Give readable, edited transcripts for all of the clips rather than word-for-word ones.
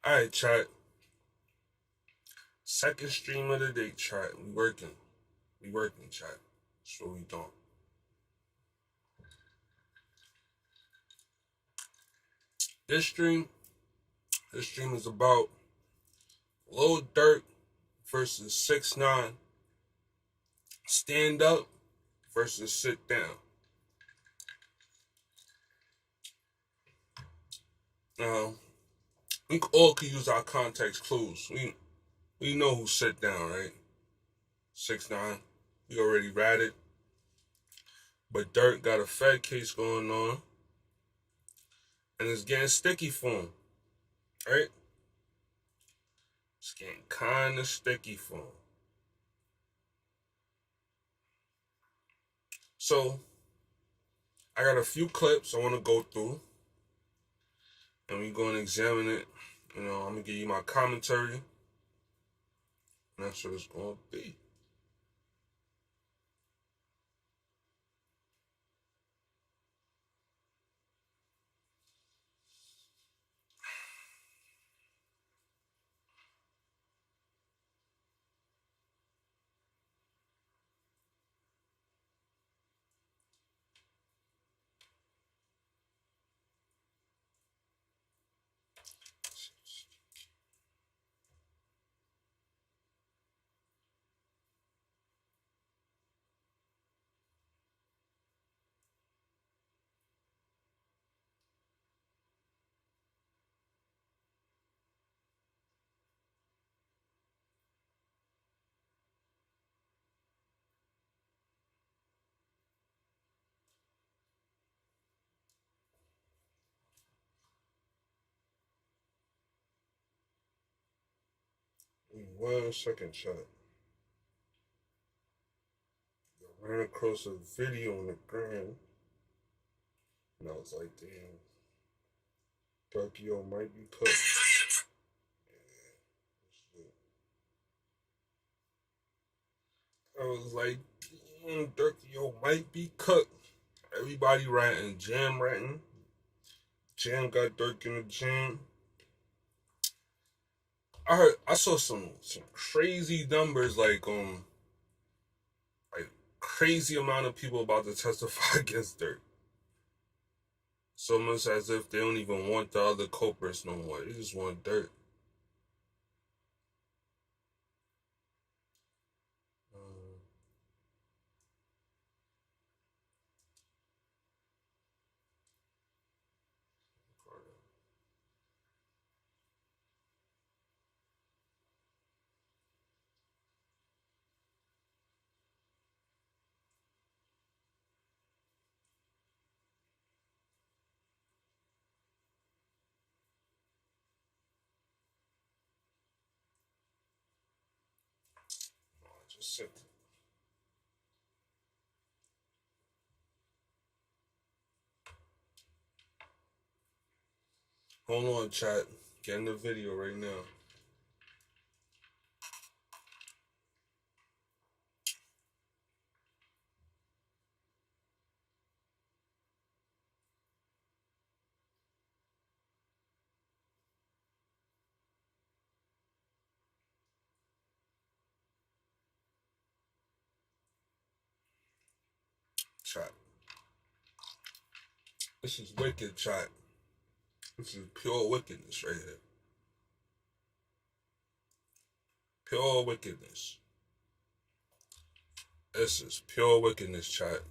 Alright, chat. Second stream of the day, chat. We working. We working, chat. That's what we doing. This stream is about Lil Durk versus 6ix9ine. Stand up versus sit down. We all could use our context clues. We know who sit down, right? 6ix9ine. We already ratted. But Durk got a Fed case going on. And it's getting sticky for him. Right? It's getting kind of sticky for him. So, I got a few clips I want to go through. And we're going to examine it. I'm going to give you my commentary. And that's what it's going to be. One second, chat. I ran across a video on the gram. And I was like, damn. Tokyo might be cooked. I was like, damn, Tokyo might be cooked. Everybody ratting, Jam ratting. Jam got Durk in the gym. I saw some crazy numbers, like crazy amount of people about to testify against Durk. It's almost as if they don't even want the other culprits no more. They just want Durk. Just sit. Hold on, chat. Get in the video right now. Chat. This is wicked, chat. This is pure wickedness right here. Pure wickedness. This is pure wickedness, chat.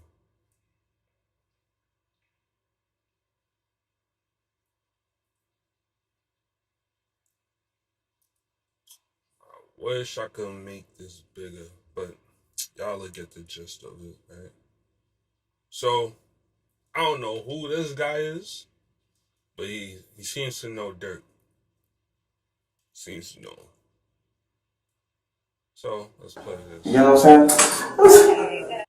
I wish I could make this bigger, but y'all will get the gist of it, right? So, I don't know who this guy is, but he seems to know Durk. Seems to know him. So, let's play this. You know what I'm saying?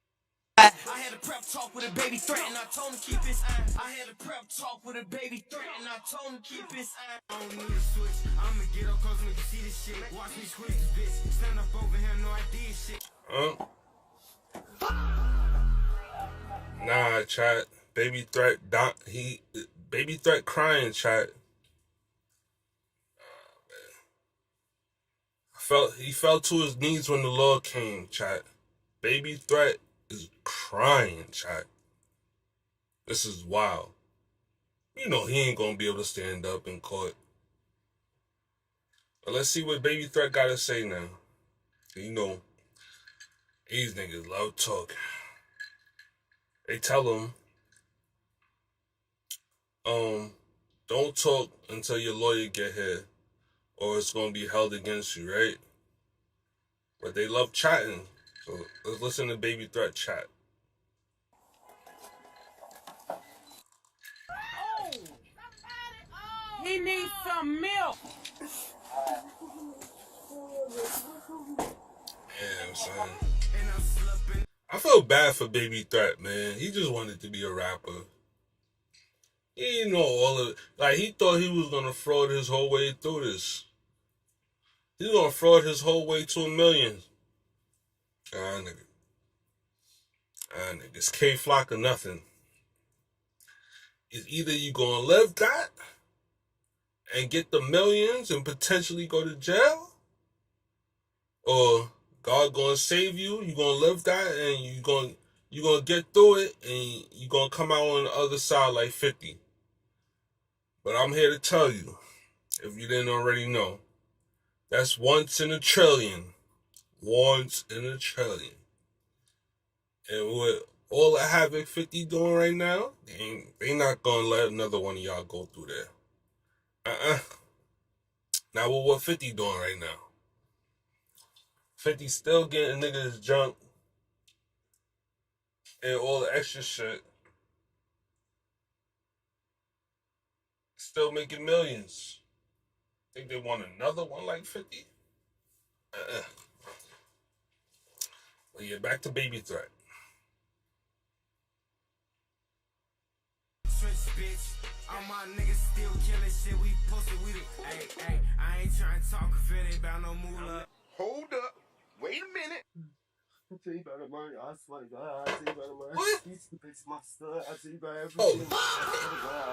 I had a prep talk with a baby threat and I told him keep his eye. I had a prep talk with a baby threat and I told him keep his eye. I don't need a switch. I'ma get up cause when you see this shit. Watch me switch this bitch. Stand up over here, no idea shit. Nah, chat. Baby threat crying, chat. He fell to his knees when the Lord came, chat. Baby Threat is crying, chat. This is wild. You know he ain't gonna be able to stand up in court. But let's see what Baby Threat gotta say now. You know, these niggas love talking. They tell him, don't talk until your lawyer get here, or it's gonna be held against you, right? But they love chatting. So let's listen to Baby Threat chat. He needs some milk. Yeah, I'm saying. I feel bad for Baby Threat, man. He just wanted to be a rapper. He didn't know all of it. Like, he thought he was gonna fraud his whole way through this. He's gonna fraud his whole way to $1 million. Nigga. It's K-Flock or nothing. It's either you gonna live that and get the millions and potentially go to jail, or God gonna save you. You gonna live that and you gonna get through it and you gonna come out on the other side like 50. But I'm here to tell you, if you didn't already know, that's once in a trillion. Once in a trillion. And with all the havoc 50 doing right now, they not gonna let another one of y'all go through there. Now with what 50 doing right now? 50 still getting niggas junk and all the extra shit. Still making millions. Think they want another one like 50? Well, yeah, back to Baby Threat. Bitch, all my niggas still killing shit. We posted, we do. Hey, I ain't trying to talk if it ain't about no moolah. Hold up. Wait a minute. I'll tell you about it, man. I swear to God, I'll tell you about it, man. What? He's the bitch, my stud. I'll tell you about everything. Oh. I swear to God,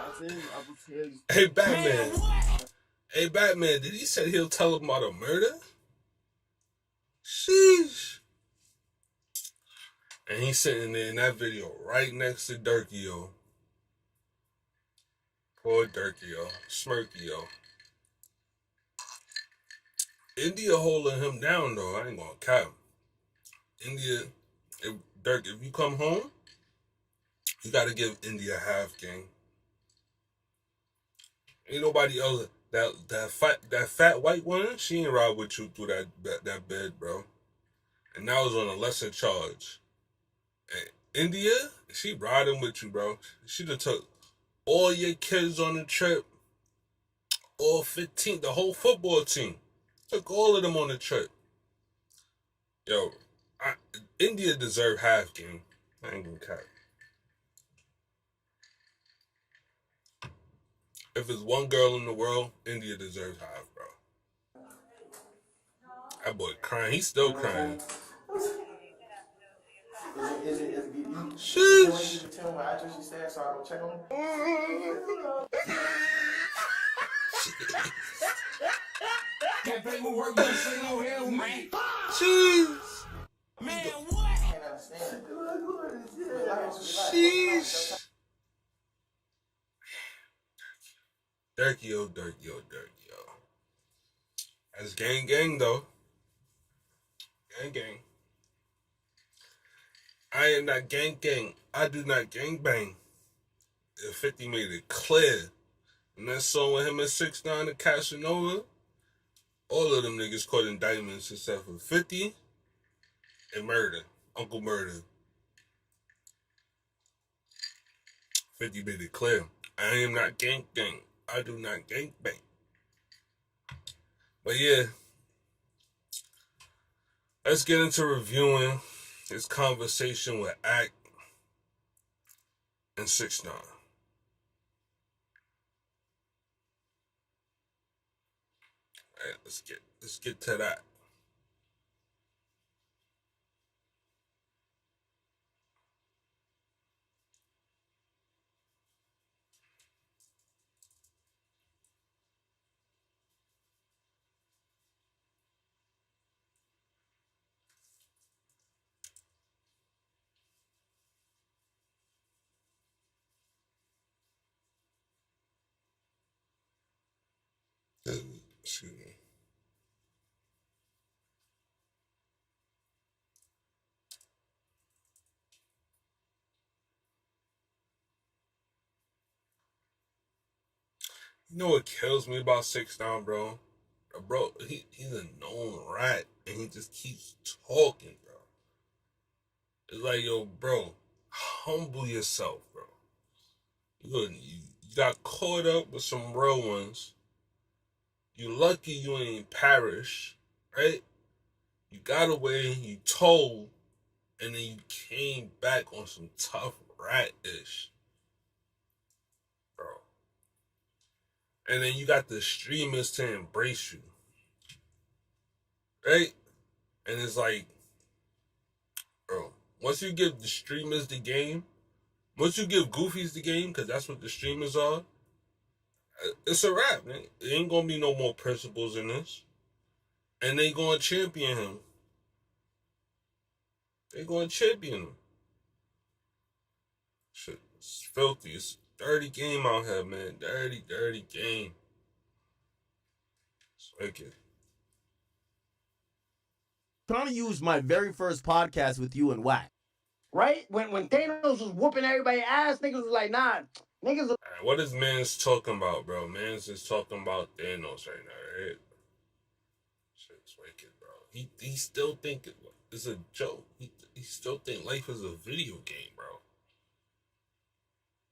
I will tell you. Hey, Batman. Hey, Batman, did he say he'll tell him about a murder? Sheesh. And he's sitting there in that video right next to Durky, yo. Poor Durky, yo. Smirky, yo. India holding him down, though. I ain't gonna cap. India, Durk, if you come home, you gotta give India half, gang. Ain't nobody else. That fat white one, she ain't ride with you through that bed, bro. And that was on a lesser charge. And India, she riding with you, bro. She done took all your kids on the trip. All 15, the whole football team. Took all of them on the trip. Yo, India deserve half, gang. I ain't gonna cap. If it's one girl in the world, India deserves half, bro. That boy crying. He's still crying. Is it you? Sheesh. You tell me what actress you said so I go check on her? That paperwork, you say no hell, man. Jeez. Man, what? I can't understand. Sheesh. Durky, yo. That's gang, though. Gang. I am not gang. I do not gang bang. 50 made it clear. And that song with him and 6ix9ine and Casanova, all of them niggas caught indictments except for 50 and Murder. Uncle Murder. 50 made it clear. I am not gang. I do not gang bang. But yeah, let's get into reviewing his conversation with Act and 6ix9ine. Alright, let's get to that. You know what kills me about 6ix9ine, bro? Bro, he's a known rat, and he just keeps talking, bro. It's like, yo, bro, humble yourself, bro. You got caught up with some real ones. You lucky you ain't perish, right? You got away, you told, and then you came back on some tough rat-ish, bro. And then you got the streamers to embrace you, right? And it's like, bro, once you give the streamers the game, once you give goofies the game, because that's what the streamers are, it's a wrap, man. There ain't gonna be no more principles in this. And they gonna champion him. They gonna champion him. Shit, it's filthy. It's dirty game out here, man. Dirty, dirty game. It's wicked. Trying to use my very first podcast with you and Wack. Right? When Thanos was whooping everybody's ass, niggas was like, nah, niggas. Right, what is Mans talking about, bro? Mans is talking about Thanos right now, right? Shit's wicked, bro. He still think it's a joke. He still think life is a video game, bro.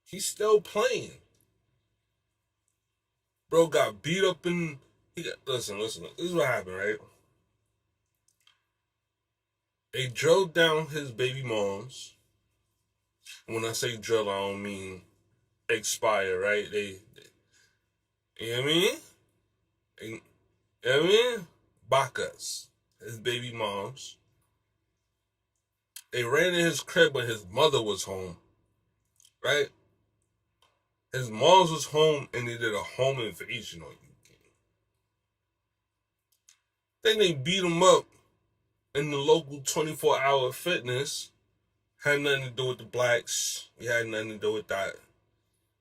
He's still playing. Bro got beat up in. Listen. This is what happened, right? They drilled down his baby moms. When I say drill, I don't mean expire, right? They you know what I mean? You know what I mean? Bacchus, his baby moms. They ran in his crib when his mother was home, right? His moms was home and they did a home invasion on you. Then they beat him up in the local 24-hour fitness. Had nothing to do with the blacks. He had nothing to do with that.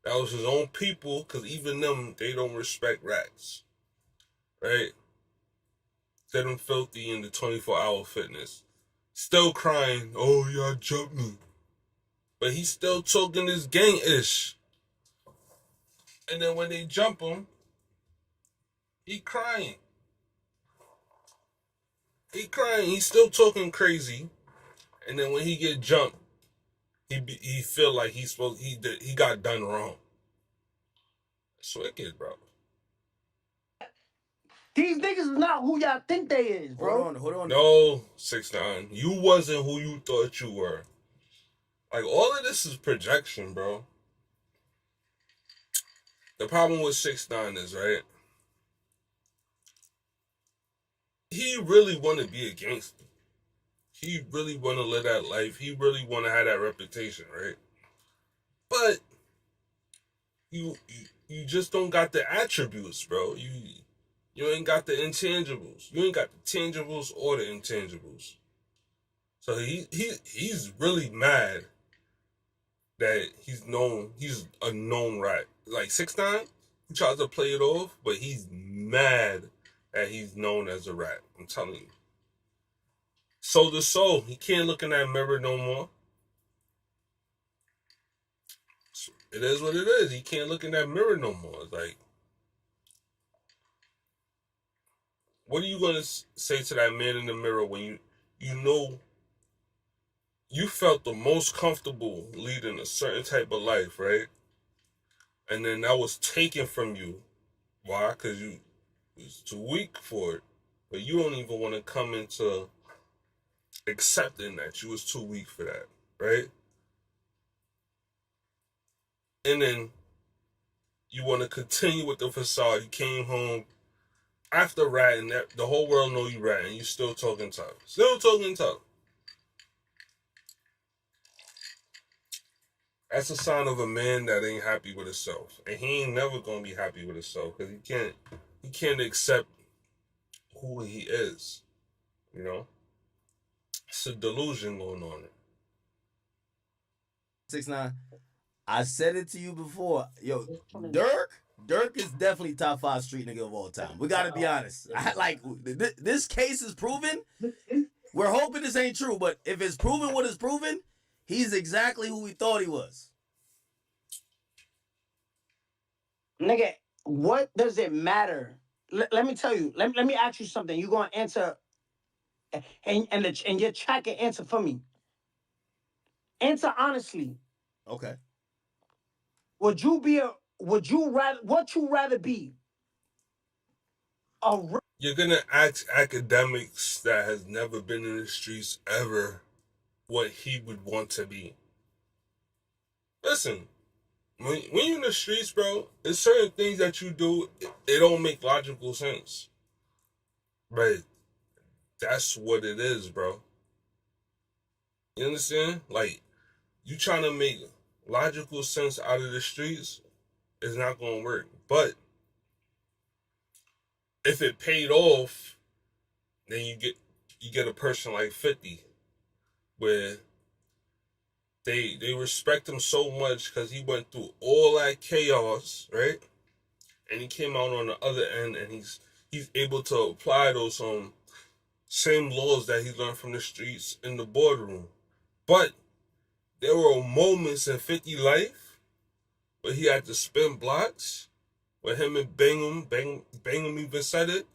That was his own people, because even them, they don't respect rats. Right? They them filthy in the 24-hour fitness. Still crying, oh, y'all jumped me. But he's still talking this gang-ish. And then when they jump him, he crying. He crying. He's still talking crazy. And then when he get jumped, he feel like he got done wrong. It's wicked, bro. These niggas is not who y'all think they is, bro. Hold on. No, 6ix9ine, you wasn't who you thought you were. Like, all of this is projection, bro. The problem with 6ix9ine is, right, he really want to be a gangster. He really want to live that life. He really want to have that reputation, right? But you just don't got the attributes, bro. You ain't got the intangibles. You ain't got the tangibles or the intangibles. So he's really mad that he's a known rat. Like 6ix9ine, he tries to play it off, but he's mad that he's known as a rat. I'm telling you. Soul to soul, he can't look in that mirror no more. It is what it is. He can't look in that mirror no more. It's like, what are you going to say to that man in the mirror when you know you felt the most comfortable leading a certain type of life, right? And then that was taken from you. Why? Because you was too weak for it. But you don't even want to come into accepting that you was too weak for that, right? And then you want to continue with the facade. You came home after ratting, the whole world know you ratting. You still talking tough. Still talking tough. That's a sign of a man that ain't happy with himself. And he ain't never gonna be happy with himself because he can't accept who he is. You know? It's a delusion going on. 6ix9ine, I said it to you before. Yo, Durk is definitely top 5 street nigga of all time. We gotta be honest. This case is proven. We're hoping this ain't true, but if it's proven what is proven, he's exactly who we thought he was. Nigga, what does it matter? Let me tell you. Let me ask you something. You're gonna answer, and your chat can answer for me. Answer honestly. Okay. Would you be a? Would you rather? What you rather be? A You're gonna ask academics that has never been in the streets ever what he would want to be. Listen, when you're in the streets, bro, there's certain things that you do, it don't make logical sense. But that's what it is, bro. You understand? Like, you trying to make logical sense out of the streets, it's not gonna work. But if it paid off, then you get a person like 50, where they respect him so much because he went through all that chaos, right? And he came out on the other end, and he's able to apply those same laws that he learned from the streets in the boardroom. But there were moments in 50 life where he had to spin blocks, where him and Bangum even said it,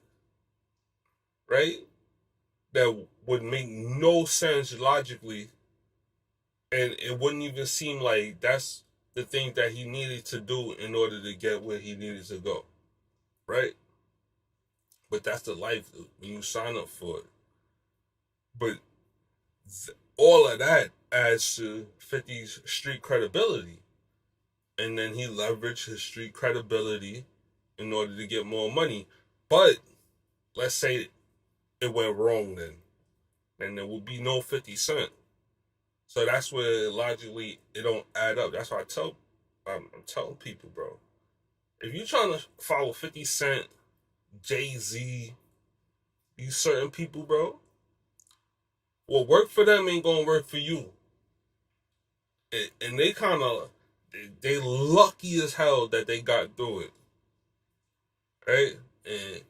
right? That would make no sense logically, and it wouldn't even seem like that's the thing that he needed to do in order to get where he needed to go, right? But that's the life when you sign up for it. But all of that adds to 50's street credibility. And then he leveraged his street credibility in order to get more money. But let's say it went wrong then. And there would be no 50 Cent. So that's where logically it don't add up. That's why I'm telling people, bro. If you're trying to follow 50 Cent, Jay-Z, these certain people, bro, what worked for them ain't gonna work for you. And they kind of, they lucky as hell that they got through it, right? And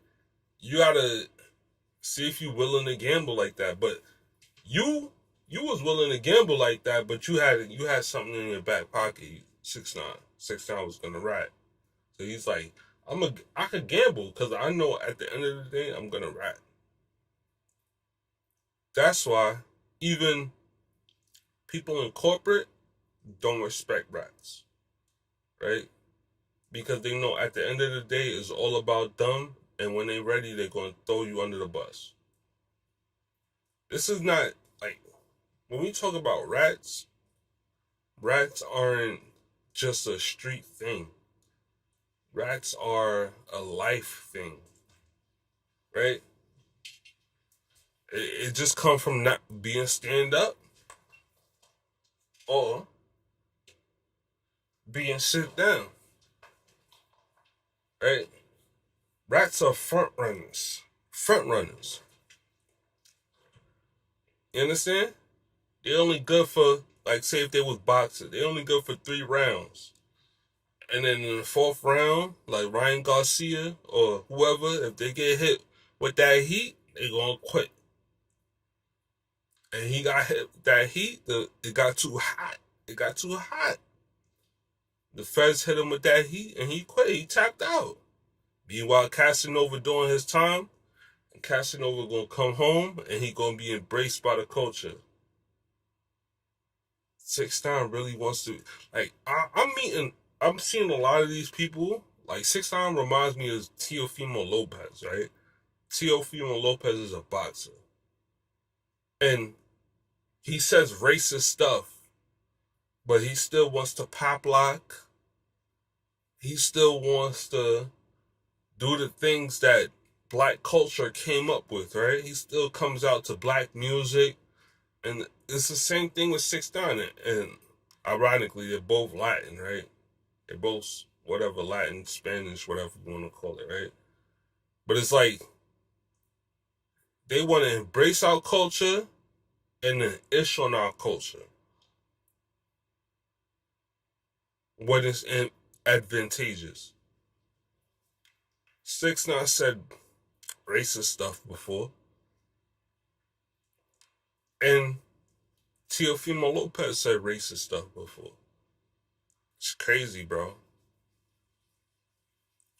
you gotta see if you're willing to gamble like that. But you was willing to gamble like that, but you had something in your back pocket. 6ix9ine was gonna rat. So he's like, I could gamble because I know at the end of the day I'm gonna rat. That's why even people in corporate don't respect rats, right? Because they know at the end of the day it's all about them, and when they're ready, they're going to throw you under the bus. This is not, like, when we talk about rats aren't just a street thing. Rats are a life thing, right? It just comes from not being stand up or being sit down, right? Rats are front runners. Front runners. You understand? They're only good for, like, say if they was boxers, they're only good for 3 rounds. And then in the 4th round, like Ryan Garcia or whoever, if they get hit with that heat, they gonna quit. And he got hit with that heat, it got too hot. It got too hot. The feds hit him with that heat and he quit. He tapped out. Meanwhile, Casanova doing his time, and Casanova gonna come home and he gonna be embraced by the culture. 6ix9ine really wants to, like, I'm seeing a lot of these people, like 6ix9ine reminds me of Teofimo Lopez, right? Teofimo Lopez is a boxer. And he says racist stuff, but he still wants to pop lock. He still wants to do the things that black culture came up with, right? He still comes out to black music. And it's the same thing with 6ix9ine. And ironically, they're both Latin, right? They're both whatever, Latin, Spanish, whatever you want to call it, right? But it's like they want to embrace our culture and then ish on our culture. What is advantageous. 6ix9ine said racist stuff before. And Teofimo Lopez said racist stuff before. It's crazy, bro.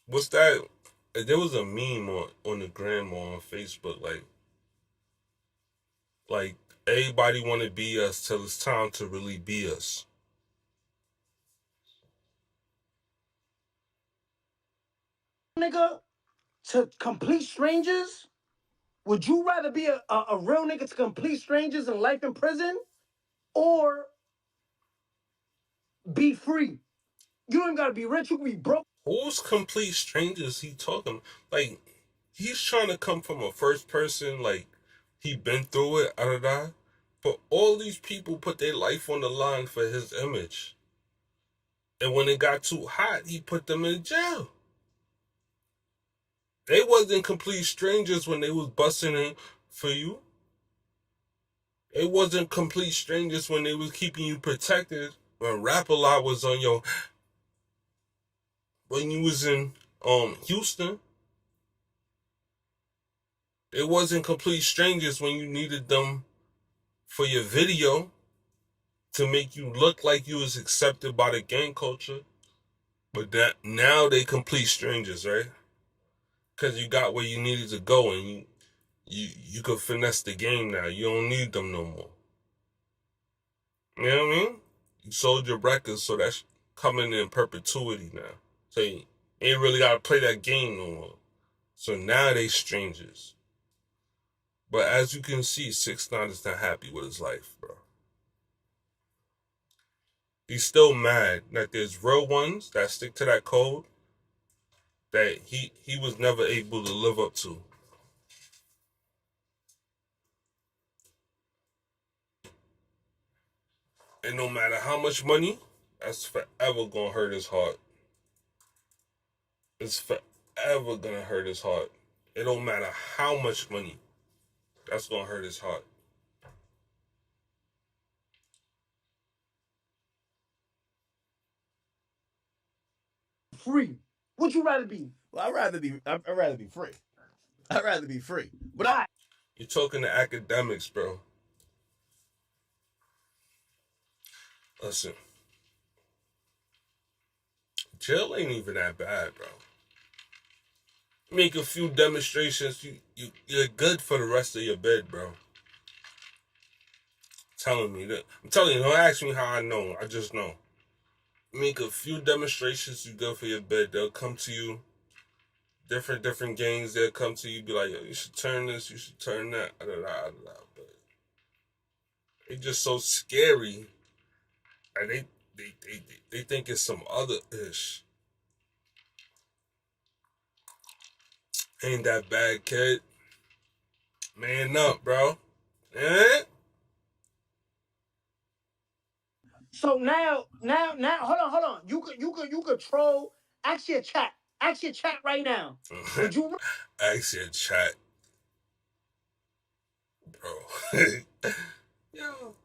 What's that? There was a meme on the gram or on Facebook, like everybody want to be us till it's time to really be us. Nigga, to complete strangers? Would you rather be a real nigga to complete strangers in life in prison, or be free? You ain't gotta be rich, you can be broke. Who's complete strangers he talking? Like, he's trying to come from a first person, like, he been through it, da. But all these people put their life on the line for his image. And when it got too hot, he put them in jail. They wasn't complete strangers when they was busting in for you. It wasn't complete strangers when they was keeping you protected. When Rap-A-Lot was on your... When you was in Houston. It wasn't complete strangers when you needed them for your video to make you look like you was accepted by the gang culture. But that now they complete strangers, right? Because you got where you needed to go and you could finesse the game now. You don't need them no more. You know what I mean? You sold your records, so that's coming in perpetuity now. So you ain't really got to play that game no more. So now they strangers. But as you can see, 6ix9ine is not happy with his life, bro. He's still mad that there's real ones that stick to that code that he was never able to live up to. And no matter how much money, that's forever gonna hurt his heart. It's forever gonna hurt his heart. It don't matter how much money, that's gonna hurt his heart. Free. Would you rather be? Well, I'd rather be free. I'd rather be free. But You're talking to academics, bro. Listen, jail ain't even that bad, bro. Make a few demonstrations, you're good for the rest of your bid, bro. Telling me that. I'm telling you, don't ask me how I know. I just know. Make a few demonstrations, you good for your bid. They'll come to you. Different gangs, they'll come to you, be like, yo, you should turn this, you should turn that. But they just so scary. And they think it's some other ish. Ain't that bad, kid. Man up, bro. Eh? So now, hold on. You could troll. Ask your chat. Ask your chat right now. Would you? Ask your chat, bro. Yo,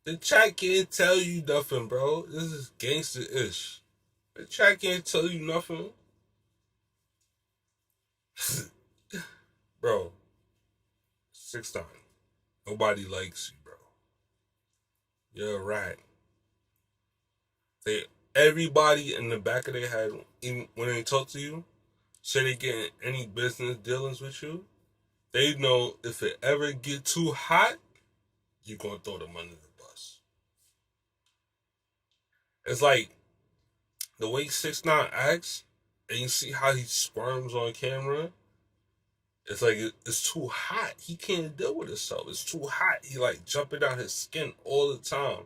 the chat can't tell you nothing, bro. This is gangster-ish. The chat can't tell you nothing. Bro, 6ix9ine. Nobody likes you, bro. You're right. Everybody in the back of their head, even when they talk to you, say they getting any business dealings with you, they know if it ever get too hot, you're gonna throw them under the bus. It's like the way 6ix9ine acts, and you see how he squirms on camera. It's like it's too hot. He can't deal with himself. It's too hot. He like jumping out his skin all the time.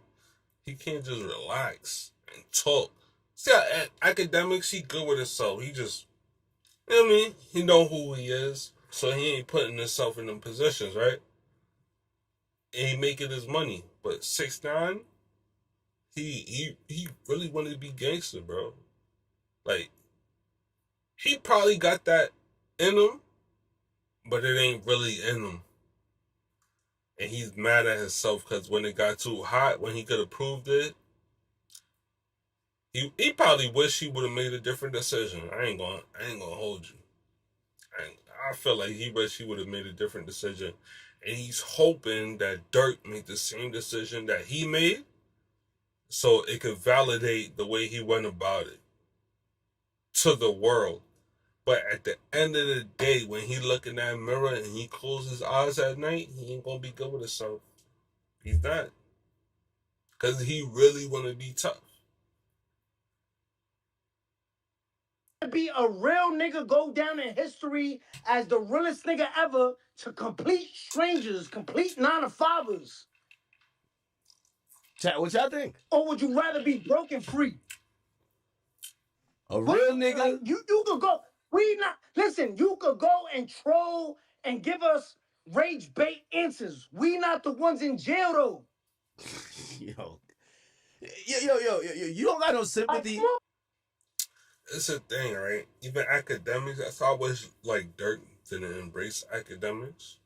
He can't just relax and talk. See how academics, he good with himself. He just, you know what I mean? He know who he is. So he ain't putting himself in them positions, right? And he making his money. But 6ix9ine, he really wanted to be gangster, bro. Like, he probably got that in him, but it ain't really in him. And he's mad at himself because when it got too hot, when he could have proved it, he probably wish he would have made a different decision. I ain't gonna hold you. I feel like he wish he would have made a different decision. And he's hoping that Durk made the same decision that he made so it could validate the way he went about it to the world. But at the end of the day, when he look in that mirror and he closes his eyes at night, he ain't gonna be good with himself. He's not. Because he really want to be tough. Be a real nigga, go down in history as the realest nigga ever to complete strangers, complete 9-to-5ers? Chat, what y'all think? Or would you rather be broke and free? A real nigga? Like, you could go. Listen, you could go and troll and give us rage bait answers. We not the ones in jail though. Yo, you don't got no sympathy. It's a thing, right? Even academics, that's why I wish like Durk didn't embrace academics.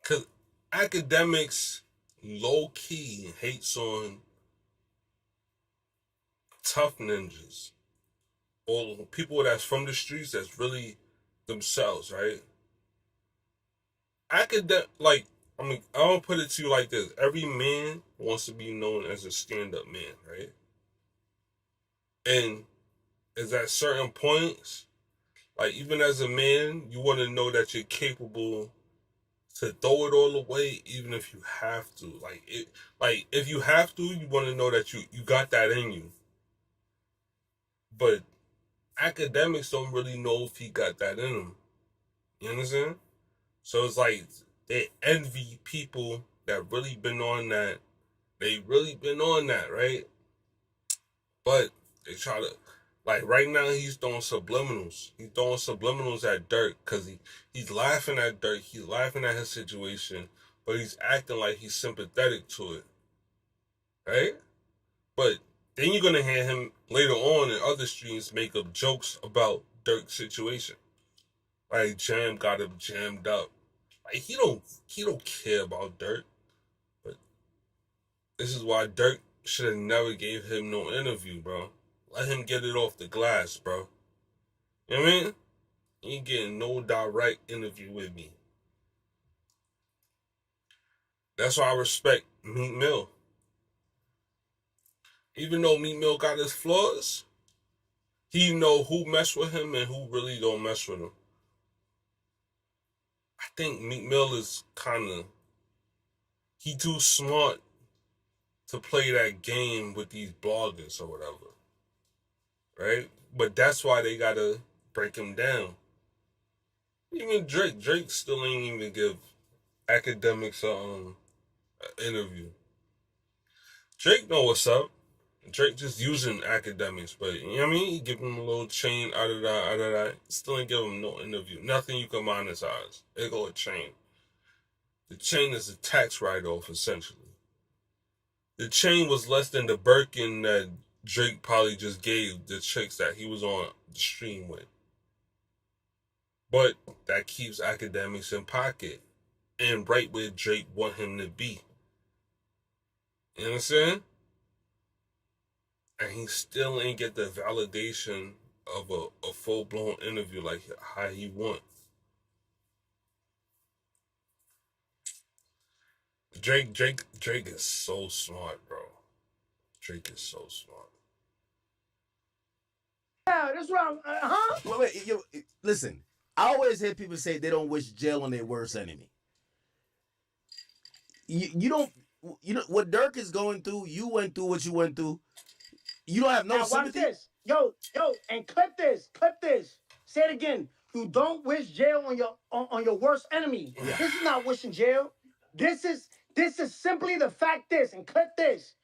Cause academics low key hates on tough ninjas. Or people that's from the streets that's really themselves, right? I don't put it to you like this. Every man wants to be known as a stand-up man, right? And is at certain points, like even as a man, you want to know that you're capable to throw it all away, even if you have to. Like if you have to, you want to know that you got that in you. But academics don't really know if he got that in him. You understand? So it's like they envy people that really been on that. They really been on that, right? But they try to, like right now he's throwing subliminals. He's throwing subliminals at Durk because he's laughing at Durk. He's laughing at his situation, but he's acting like he's sympathetic to it, right? But then you're gonna hear him later on in other streams make up jokes about Durk's situation. Like Jam got him jammed up. Like he don't care about Durk. But this is why Durk should have never gave him no interview, bro. Let him get it off the glass, bro. You know what I mean? You ain't getting no direct interview with me. That's why I respect Meek Mill. Even though Meek Mill got his flaws, he know who mess with him and who really don't mess with him. I think Meek Mill is he too smart to play that game with these bloggers or whatever. Right? But that's why they gotta break him down. Even Drake still ain't even give academics an interview. Drake know what's up. Drake just using academics, but you know what I mean? He give him a little chain out of that. Still ain't give him no interview. Nothing you can monetize. They go a chain. The chain is a tax write-off, essentially. The chain was less than the Birkin that Drake probably just gave the chicks that he was on the stream with. But that keeps academics in pocket and right where Drake want him to be. You understand? And he still ain't get the validation of a full-blown interview like how he want. Drake is so smart, bro. Drake is so smart. Yeah, that's right. Wait, listen. I always hear people say they don't wish jail on their worst enemy. You don't. You know what Durk is going through. You went through what you went through. You don't have no sympathy. Watch this. Yo, and clip this. Say it again. You don't wish jail on your worst enemy. Yeah. This is not wishing jail. This is simply the fact and clip this.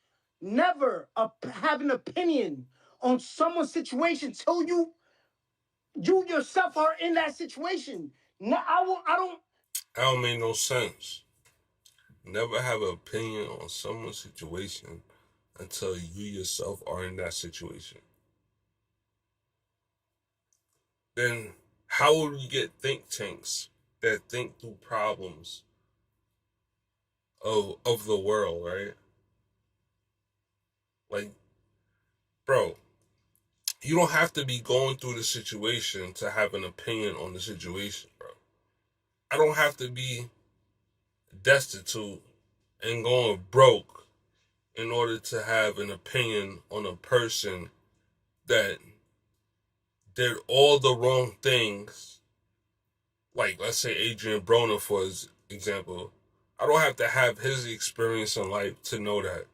Never have an opinion on someone's situation till you yourself are in that situation. No, I don't make no sense. Never have an opinion on someone's situation until you yourself are in that situation. Then how will we get think tanks that think through problems of the world, right? Like, bro, you don't have to be going through the situation to have an opinion on the situation, bro. I don't have to be destitute and going broke in order to have an opinion on a person that did all the wrong things, like let's say Adrian Broner for example, I don't have to have his experience in life to know that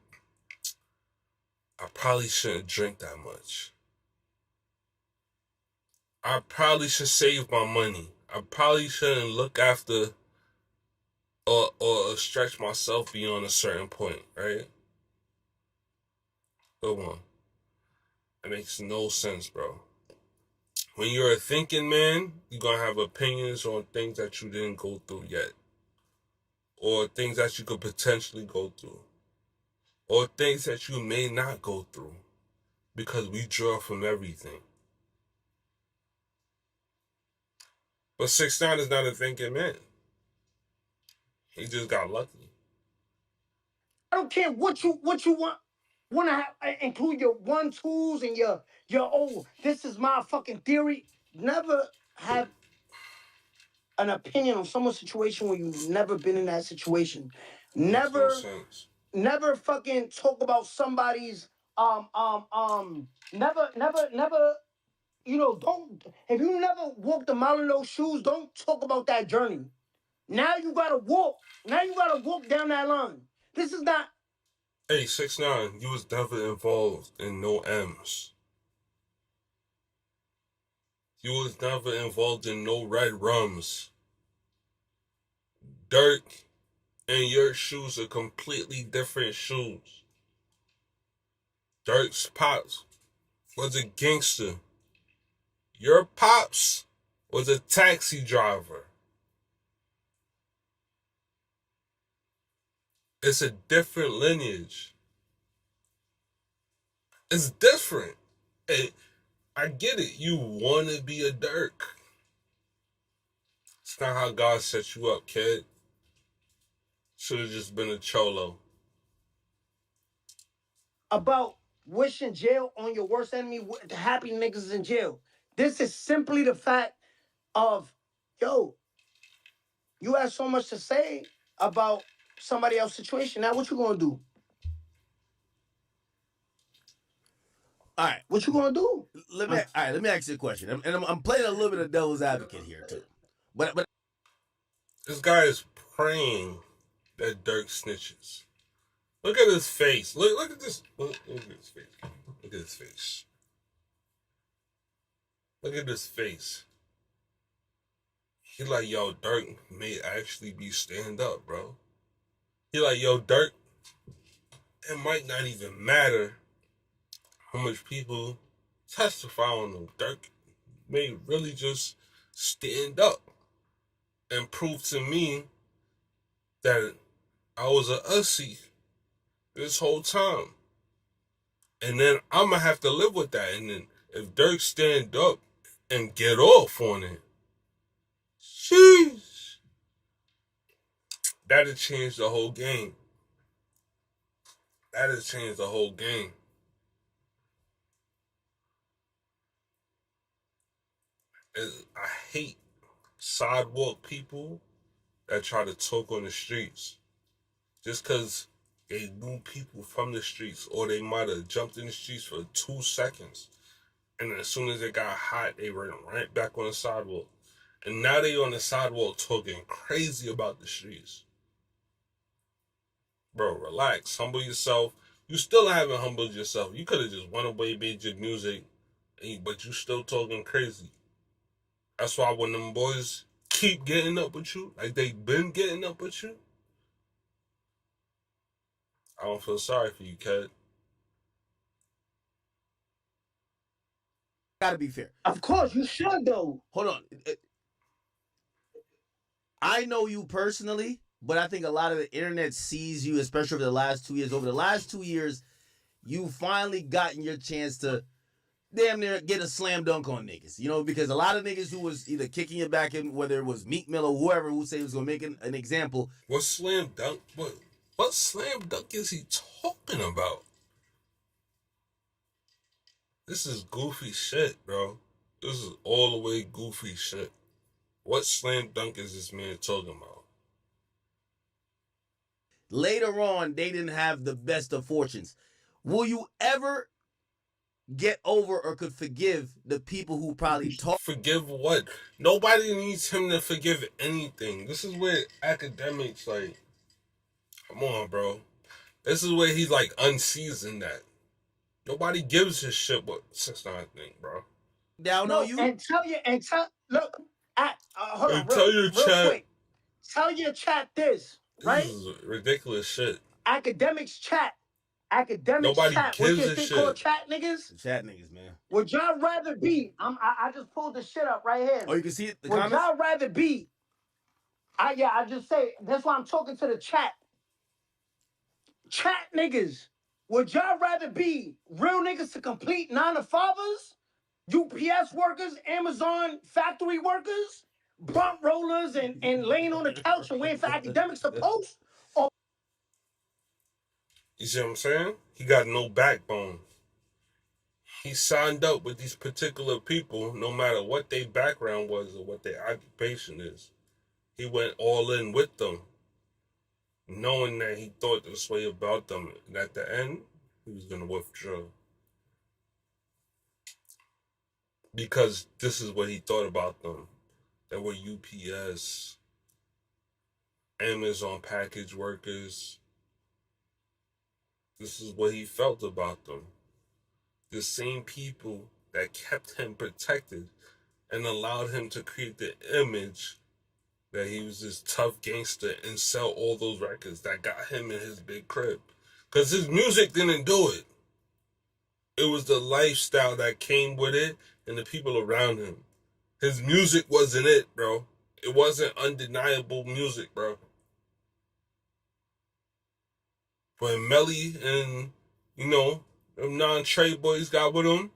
I probably shouldn't drink that much. I probably should save my money. I probably shouldn't look after or stretch myself beyond a certain point, right? Come on. It makes no sense, bro. When you're a thinking man, you're gonna have opinions on things that you didn't go through yet. Or things that you could potentially go through. Or things that you may not go through. Because we draw from everything. But 6ix9ine is not a thinking man. He just got lucky. I don't care what you want to have, include your 1-2s and your oh, this is my fucking theory. Never have an opinion on someone's situation when you've never been in that situation. Makes no Never sense. never fucking talk about somebody's never don't, if you never walked a mile in those shoes, don't talk about that journey. Now you gotta walk down that line. This is not. Hey, 6ix9ine, you was never involved in no M's. You was never involved in no red rums. Durk and your shoes are completely different shoes. Durk's pops was a gangster. Your pops was a taxi driver. It's a different lineage. It's different. Hey, I get it. You want to be a Durk. It's not how God set you up, kid. Should have just been a cholo. About wishing jail on your worst enemy, happy niggas in jail. This is simply the fact of, yo, you have so much to say about somebody else's situation. Now what you gonna do? All right. What you gonna do? Let me ask you a question. And I'm playing a little bit of devil's advocate here too. But This guy is praying that Durk snitches. Look at his face. Look at this. Look at his face. Look at his face. Look at his face. He like, yo, Durk may actually be stand up, bro. He like, yo, Durk, it might not even matter how much people testify on him. Durk may really just stand up and prove to me that I was a ussy this whole time. And then I'm going to have to live with that. And then if Durk stand up and get off on it, sheesh, that'll change the whole game. That'll change the whole game. I hate sidewalk people that try to talk on the streets. Just because they knew people from the streets, or they might have jumped in the streets for 2 seconds. And as soon as it got hot, they ran right back on the sidewalk. And now they on the sidewalk talking crazy about the streets. Bro, relax. Humble yourself. You still haven't humbled yourself. You could have just went away, made your music, but you still talking crazy. That's why when them boys keep getting up with you, like they been getting up with you, I don't feel sorry for you, kid. gotta be fair. Of course, you should though. Hold on. I know you personally, but I think a lot of the internet sees you, especially over the last 2 years. Over the last 2 years, you finally gotten your chance to damn near get a slam dunk on niggas. You know, because a lot of niggas who was either kicking you back in, whether it was Meek Mill or whoever who said he was gonna make an example. What slam dunk? What slam dunk is he talking about? This is goofy shit, bro. This is all the way goofy shit. What slam dunk is this man talking about? Later on, they didn't have the best of fortunes. Will you ever get over or could forgive the people who probably talk. Forgive what? Nobody needs him to forgive anything. This is where academics like, come on, bro. This is where he's like unseasoned at. Nobody gives a shit what 6ix9ine think, bro. Down on you. And tell look hold Hey, on tell your real chat. quick. Tell your chat this, This right? is ridiculous shit. Academics chat. Nobody What's gives your a shit called, shit. chat niggas? The chat niggas, man. Would y'all rather be? I just pulled the shit up right here. Oh, you can see it, the Would comments? y'all rather be? I just say that's why I'm talking to the chat. Chat niggas. Would y'all rather be real niggas to complete 9-to-5ers, UPS workers, Amazon factory workers, blunt rollers, and laying on the couch and waiting for academics to post? Or You see what I'm saying? He got no backbone. He signed up with these particular people, no matter what their background was or what their occupation is. He went all in with them, knowing that he thought this way about them. And at the end, he was going to withdraw. Because this is what he thought about them. They were UPS, Amazon package workers. This is what he felt about them. The same people that kept him protected and allowed him to create the image that he was this tough gangster and sell all those records that got him in his big crib. Because his music didn't do it. It was the lifestyle that came with it and the people around him. His music wasn't it, bro. It wasn't undeniable music, bro. When Melly and, them non-trade boys got with him,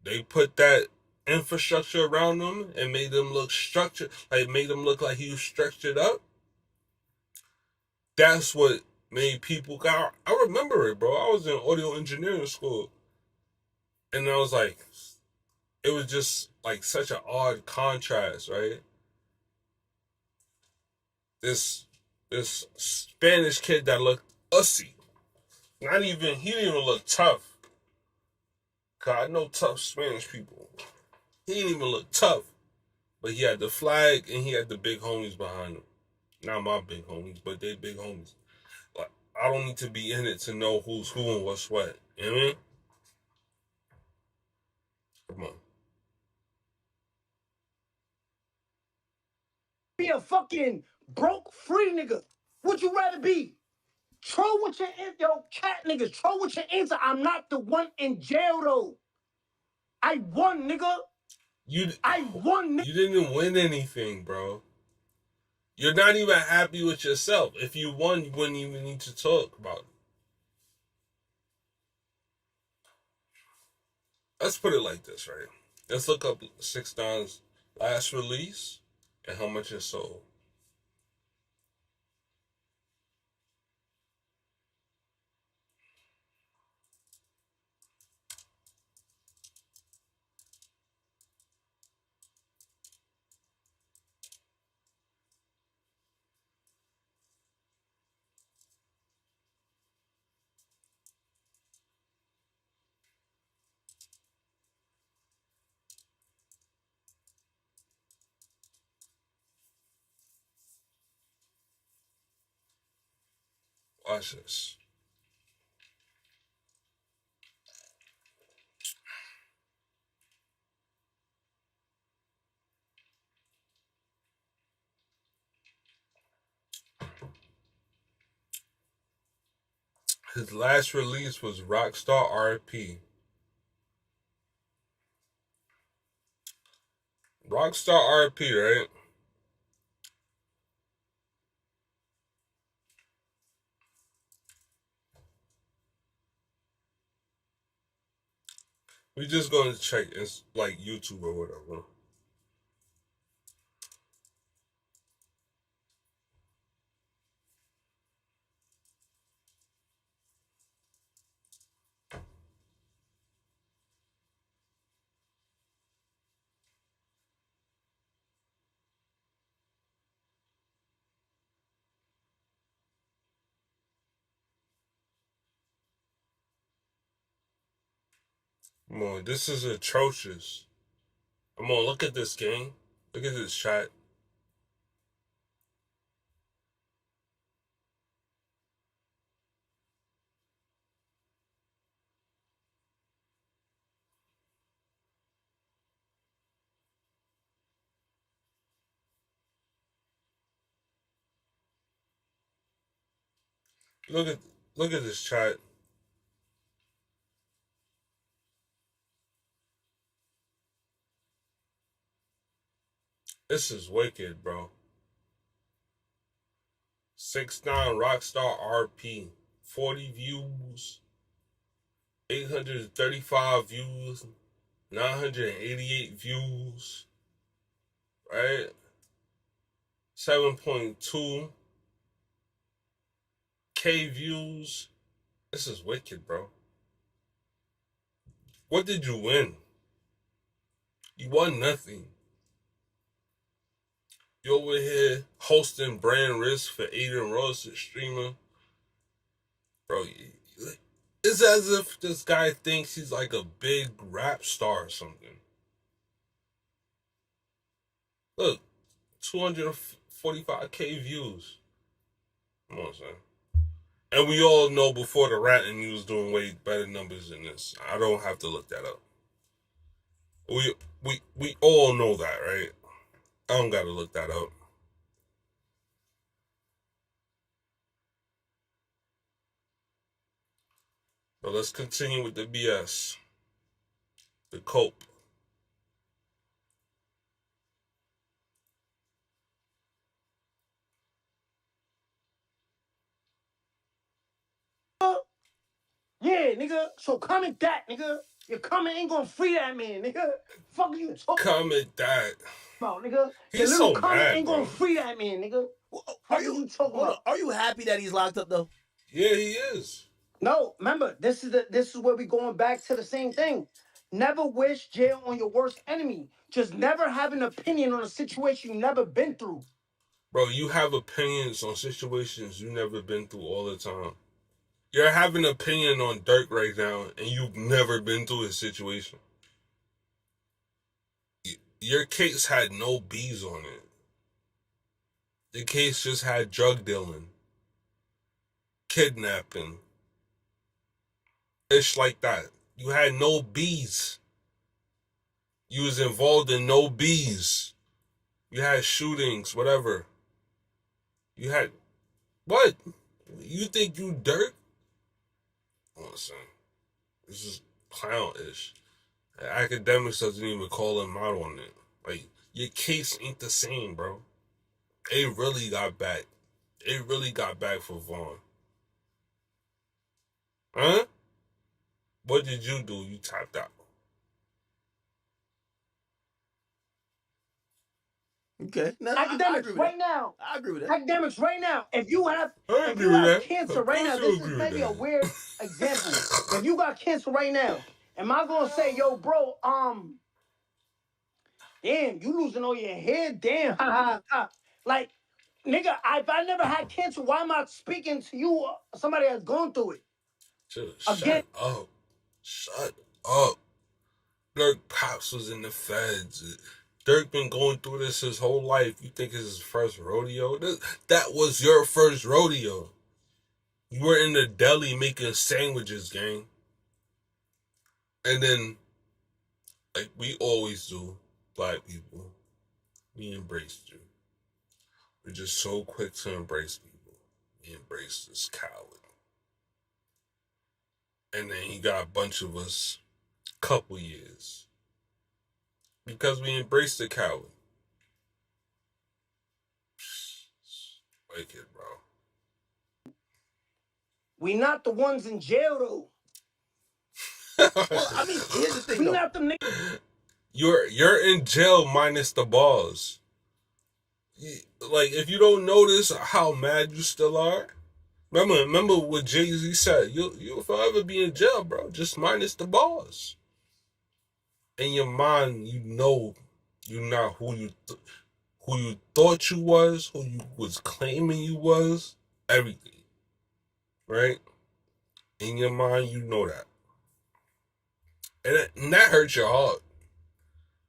they put that infrastructure around him and made them look structured, like made him look like he was structured up. That's what made people got. I remember it, bro. I was in audio engineering school, and I was like, it was just like such an odd contrast, right? This Spanish kid that looked ussy, he didn't even look tough. Cause I know tough Spanish people. He didn't even look tough, but he had the flag and he had the big homies behind him. Not my big homies, but they big homies. Like, I don't need to be in it to know who's who and what's what. You know what I mean? Come on. be a fucking broke free nigga. Would you rather be? Troll with your chat niggas. Troll with your answer. I'm not the one in jail though. I won, nigga. I won, nigga. You didn't win anything, bro. You're not even happy with yourself. If you won, you wouldn't even need to talk about it. Let's put it like this, right? Let's look up 6ix9ine's last release and how much it sold. Watch this. His last release was Rockstar RP. Rockstar RP, right? We just going to check it's like YouTube or whatever. Come on, this is atrocious. Come on, look at this game. Look at this chat. Look at this chat. This is wicked, bro. 6ix9ine Rockstar RP. 40 views. 835 views. 988 views. Right? 7.2K views. This is wicked, bro. What did you win? You won nothing. You over here hosting brand risk for Aiden Ross, the streamer. Bro, it's as if this guy thinks he's like a big rap star or something. Look, 245K views. Come on, son. And we all know before the ratting, he was doing way better numbers than this. I don't have to look that up. We all know that, right? I don't gotta look that up. But let's continue with the BS. The cope. Yeah, nigga. So comment that, nigga. Your comment ain't gonna free that man, nigga. Fuck you talking Comment that. about, nigga. Your He's little so comment mad, ain't bro. gonna free that man, nigga. Are you talking about? Are you happy that he's locked up though? Yeah, he is. No, remember, this is where we going back to the same thing. Never wish jail on your worst enemy. Just never have an opinion on a situation you never been through. Bro, you have opinions on situations you never been through all the time. You're having an opinion on Durk right now, and you've never been through his situation. Your case had no B's on it. The case just had drug dealing, kidnapping, ish like that. You had no B's. You was involved in no B's. You had shootings, whatever. You had what? You think you Durk? Oh, son, this is clown-ish. Academics doesn't even call him out on it. Like, your case ain't the same, bro. They really got back. They really got back for Vaughn. Huh? What did you do? You tapped out. Okay. No, Academics right now. I agree with that. Academics right now. If you have I agree with that. cancer Of right course now, I this agree is with maybe a that. weird example. If you got cancer right now, am I gonna say, yo, bro, damn, you losing all your hair? Damn, ha ha ha. Like, nigga, if I never had cancer, why am I speaking to you, somebody that's going through it? Shut up. Shut up. Durk Pops was in the feds. Durk been going through this his whole life. You think it's his first rodeo? That was your first rodeo. You were in the deli making sandwiches, gang. And then, like we always do, black people, we embraced you. We're just so quick to embrace people. We embraced this coward. And then he got a bunch of us, couple years. Because we embraced the coward. Wicked, bro. We not the ones in jail though. Well, I mean, here's the thing We though. not them niggas. You're in jail minus the balls. Like, if you don't notice how mad you still are, remember what Jay-Z said, you'll forever be in jail, bro, just minus the balls. In your mind, you know you're not who you thought you was, who you was claiming you was, everything, right? In your mind, you know that. And that hurts your heart.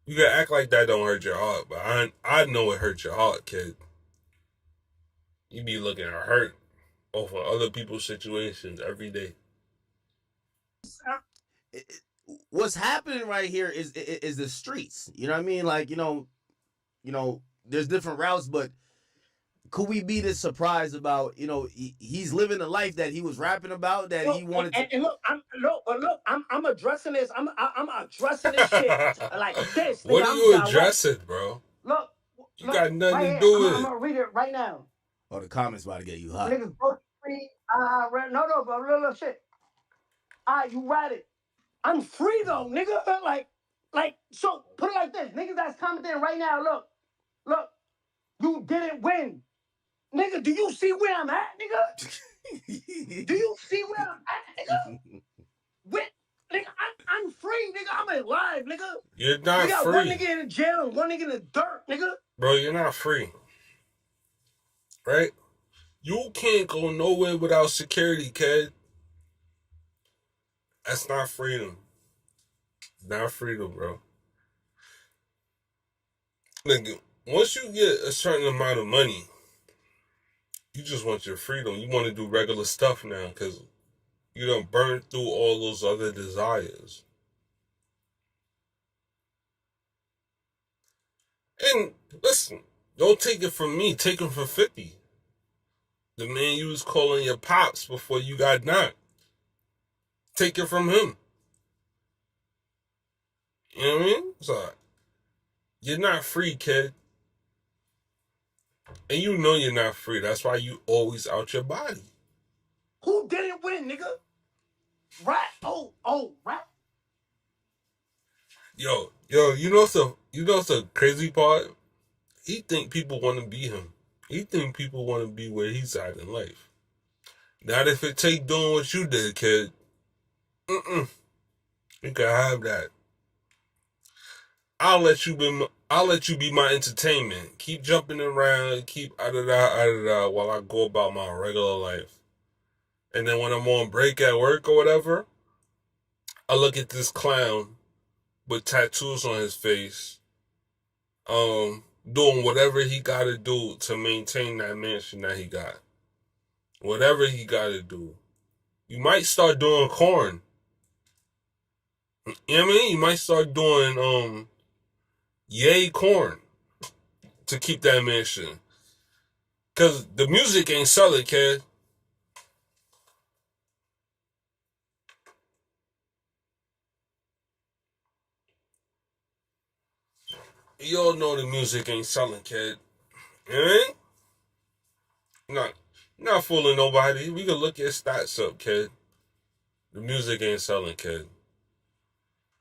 You gotta act like that don't hurt your heart, but I know it hurts your heart, kid. You be looking at hurt over other people's situations every day. What's happening right here is the streets. You know what I mean? Like, there's different routes, but could we be this surprised about, he's living the life that he was rapping about, that he wanted to. And look, I'm addressing this. I'm addressing this shit like this, What nigga. are I'm you direct. addressing, bro? Look, You got nothing right to here. do with I'm it. gonna read it right now. Oh, the comments about to get you hot. Niggas broke free. No, bro, little shit. You read it. I'm free though, nigga. So put it like this, niggas that's commenting right now. Look, you didn't win, nigga. Do you see where I'm at, nigga? Do you see where I'm at, nigga? Nigga, I'm free, nigga. I'm alive, nigga. You're not We got free. one nigga in the jail and one nigga in the dirt, nigga. Bro, you're not free. Right? You can't go nowhere without security, kid. That's not freedom. Not freedom, bro. Nigga, once you get a certain amount of money, you just want your freedom. You want to do regular stuff now because you done burned through all those other desires. And listen, don't take it from me. Take it from 50. The man you was calling your pops before you got knocked. Take it from him. You know what I mean? So, you're not free, kid. And you know you're not free. That's why you always out your body. Who didn't win, nigga? Rat. Rat. Yo, you know what's the crazy part? He think people want to be him. He think people want to be where he's at in life. Not if it take doing what you did, kid. You can have that. I'll let you be my entertainment. Keep jumping around, keep out of that, while I go about my regular life. And then when I'm on break at work or whatever, I look at this clown with tattoos on his face, doing whatever he gotta do to maintain that mansion that he got. Whatever he gotta do. You might start doing corn. You know what I mean? You might start doing yay corn to keep that mansion. Cause the music ain't selling, kid. You all know the music ain't selling, kid. You know what I mean? Not fooling nobody. We can look your stats up, kid. The music ain't selling, kid.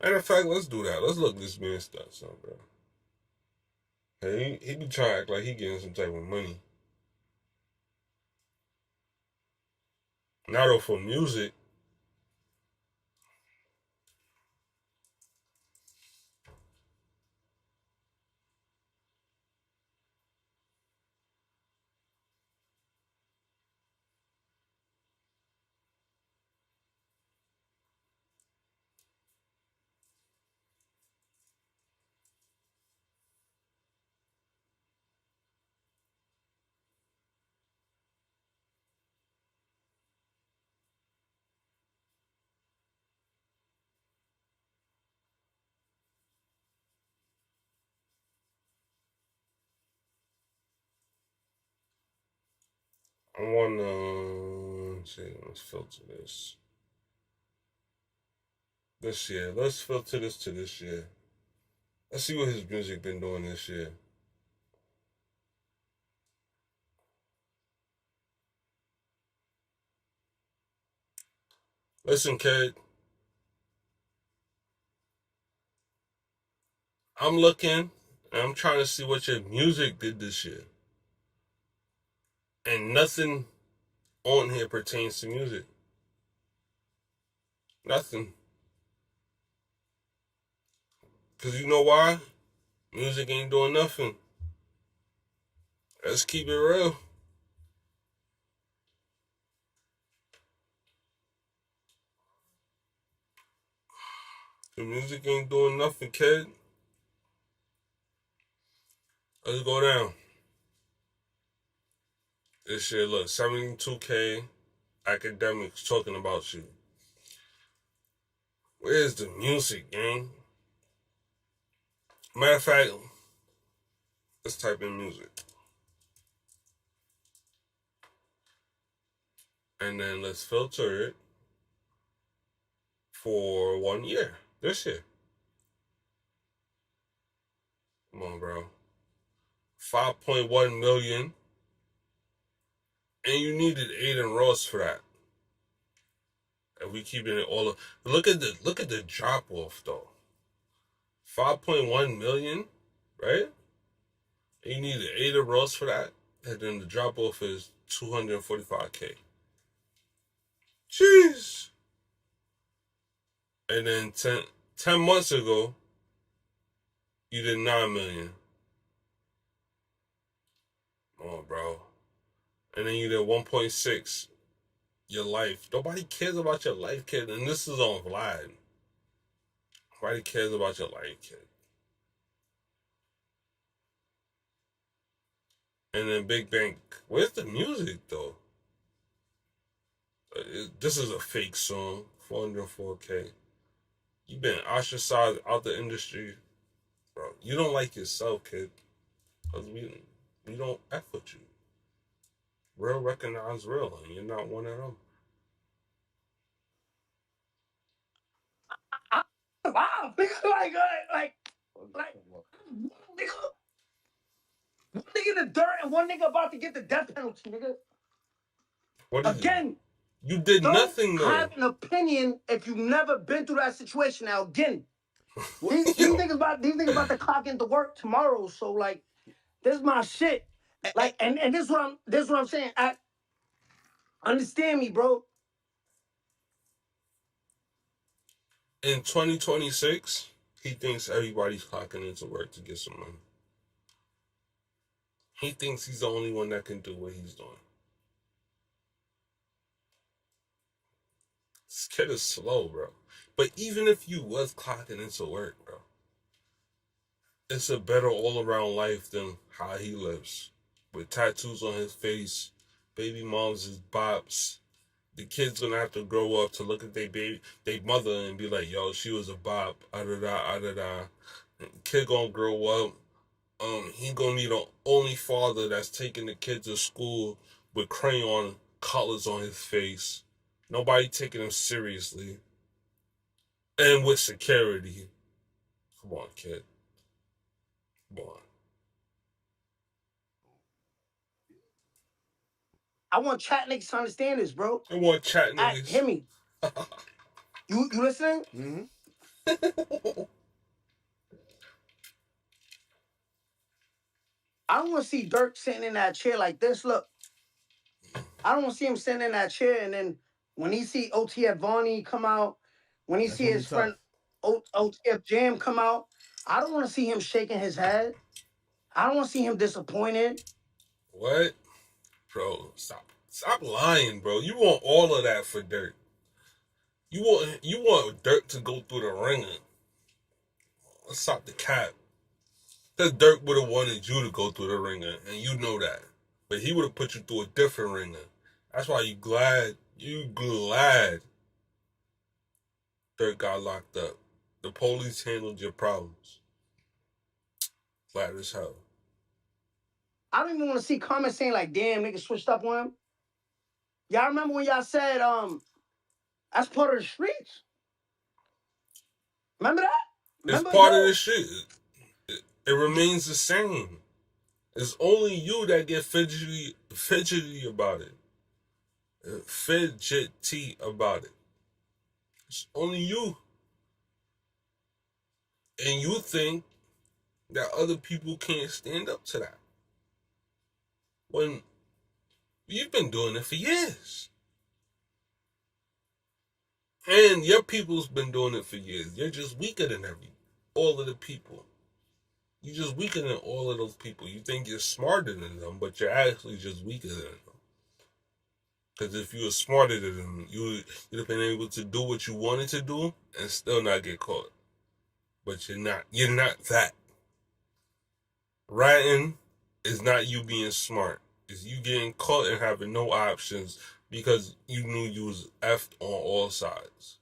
Matter of fact, let's do that. Let's look this man's stats up, bro. Hey, he be trying to act like he getting some type of money. Not though for music. I wanna see, let's filter this. This year. Let's filter this to this year. Let's see what his music been doing this year. Listen, kid. I'm looking and I'm trying to see what your music did this year. And nothing on here pertains to music. Nothing. Cause you know why? Music ain't doing nothing. Let's keep it real. The music ain't doing nothing, kid. Let's go down. This year, look, 72K academics talking about you. Where's the music, gang? Matter of fact, let's type in music. And then let's filter it for 1 year. This year. Come on, bro. 5.1 million. And you needed Aiden Ross for that. And we keeping it all up. Look at the drop off though. 5.1 million, right? And you needed Aiden Ross for that. And then the drop off is 245K. Jeez. And then 10 months ago, you did 9 million. Oh, bro. And then you did 1.6. Your life. Nobody cares about your life, kid. And this is on Vlad. Nobody cares about your life, kid. And then Big Bank. Where's the music, though? This is a fake song. 404K. You've been ostracized out the industry. Bro, you don't like yourself, kid. Because we don't F with you. Real recognize real, and you're not one of them. Wow, nigga, like, nigga, one nigga in the dirt and one nigga about to get the death penalty, nigga. What is Again, it? You did nothing, though. Have an opinion if you've never been through that situation. Now, again, these niggas about to clock into work tomorrow. So, like, this is my shit. Like, and this is what I'm saying. Understand me, bro. In 2026, he thinks everybody's clocking into work to get some money. He thinks he's the only one that can do what he's doing. This kid is slow, bro. But even if you was clocking into work, bro, it's a better all-around life than how he lives. With tattoos on his face, baby moms is bops. The kid's gonna have to grow up to look at their mother and be like, yo, she was a bop, ah-da-da. Kid gonna grow up. He gonna need an only father that's taking the kid to school with crayon colors on his face. Nobody taking him seriously. And with security. Come on, kid. Come on. I want chat niggas to understand this, bro. I want chat niggas. Hear me. You listening? Mm-hmm. I don't want to see Durk sitting in that chair like this. Look, I don't want to see him sitting in that chair, and then when he see OTF Vonnie come out, when he see his friend OTF Jam come out, I don't want to see him shaking his head. I don't want to see him disappointed. What? Bro, stop lying, bro. You want all of that for Durk. You want Durk to go through the ringer. Let's stop the cap. Because Durk would have wanted you to go through the ringer, and you know that. But he would have put you through a different ringer. That's why you glad Durk got locked up. The police handled your problems. Glad as hell. I don't even want to see comments saying like, damn, niggas switched up on him. Y'all remember when y'all said, that's part of the streets? Remember that? It's part of the shit. It remains the same. It's only you that get fidgety about it. Fidgety about it. It's only you. And you think that other people can't stand up to that. When you've been doing it for years. And your people's been doing it for years. You're just weaker than all of the people. You're just weaker than all of those people. You think you're smarter than them, but you're actually just weaker than them. Because if you were smarter than them, you'd have been able to do what you wanted to do and still not get caught. but you're not. You're not that. Ratting is not you being smart. It's you getting caught and having no options because you knew you was effed on all sides.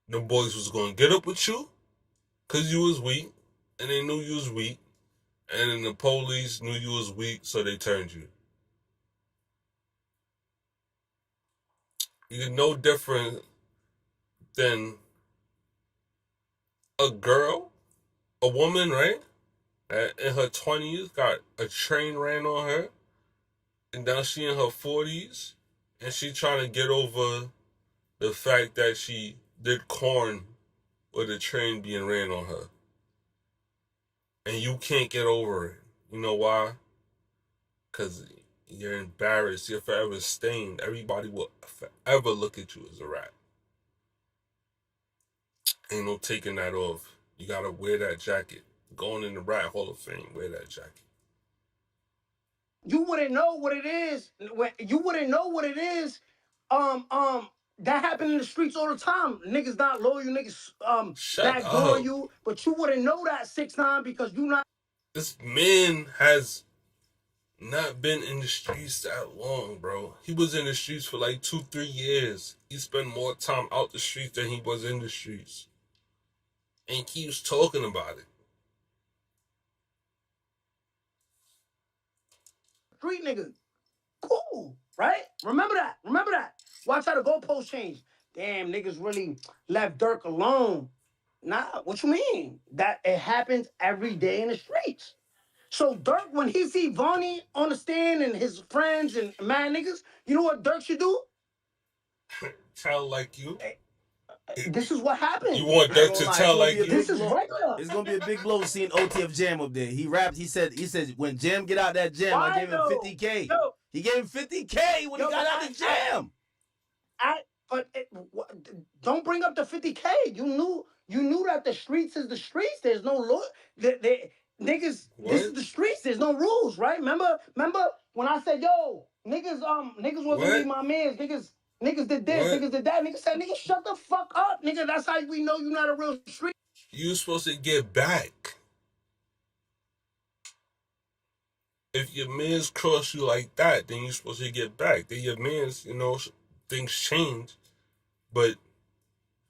The boys was gonna get up with you because you was weak, and they knew you was weak, and then the police knew you was weak, so they turned you. You're no different than a girl, a woman, right? That in her 20s got a train ran on her, and now she in her 40s, and she trying to get over the fact that she did corn with a train being ran on her. And you can't get over it. You know why? Because you're embarrassed. You're forever stained. Everybody will forever look at you as a rat. Ain't no taking that off. You gotta wear that jacket. Going in the Rat Hall of Fame, wear that jacket. You wouldn't know what it is. You wouldn't know what it is. That happened in the streets all the time. Niggas not loyal. Niggas Shut backdooring up. you, but you wouldn't know that 6ix9ine because you not. This man has not been in the streets that long, bro. He was in the streets for like 2-3 years. He spent more time out the streets than he was in the streets. And keeps talking about it. Street nigga. Cool, right? Remember that. Remember that. Watch how the goalposts change. Damn, niggas really left Durk alone. Nah, what you mean? That it happens every day in the streets. So Durk, when he see Vonnie on the stand and his friends and mad niggas, you know what Durk should do? Tell like you. This is what happened. You want Durk to tell like you? This is regular. It's gonna be a big blow seeing OTF Jam up there. He rapped. He said when Jam get out that jam, I gave him 50K. Yo, He gave him 50K when he got out the jam. Don't bring up the 50K. You knew that the streets is the streets. There's no law. Niggas, What? this is the streets. There's no rules, right? Remember when I said, yo, niggas wasn't really my mans. Niggas did this, What? niggas did that. Niggas said, nigga, shut the fuck up, nigga. That's how we know you're not a real street. You supposed to get back. If your mans cross you like that, then you're supposed to get back. Then your mans, things change. But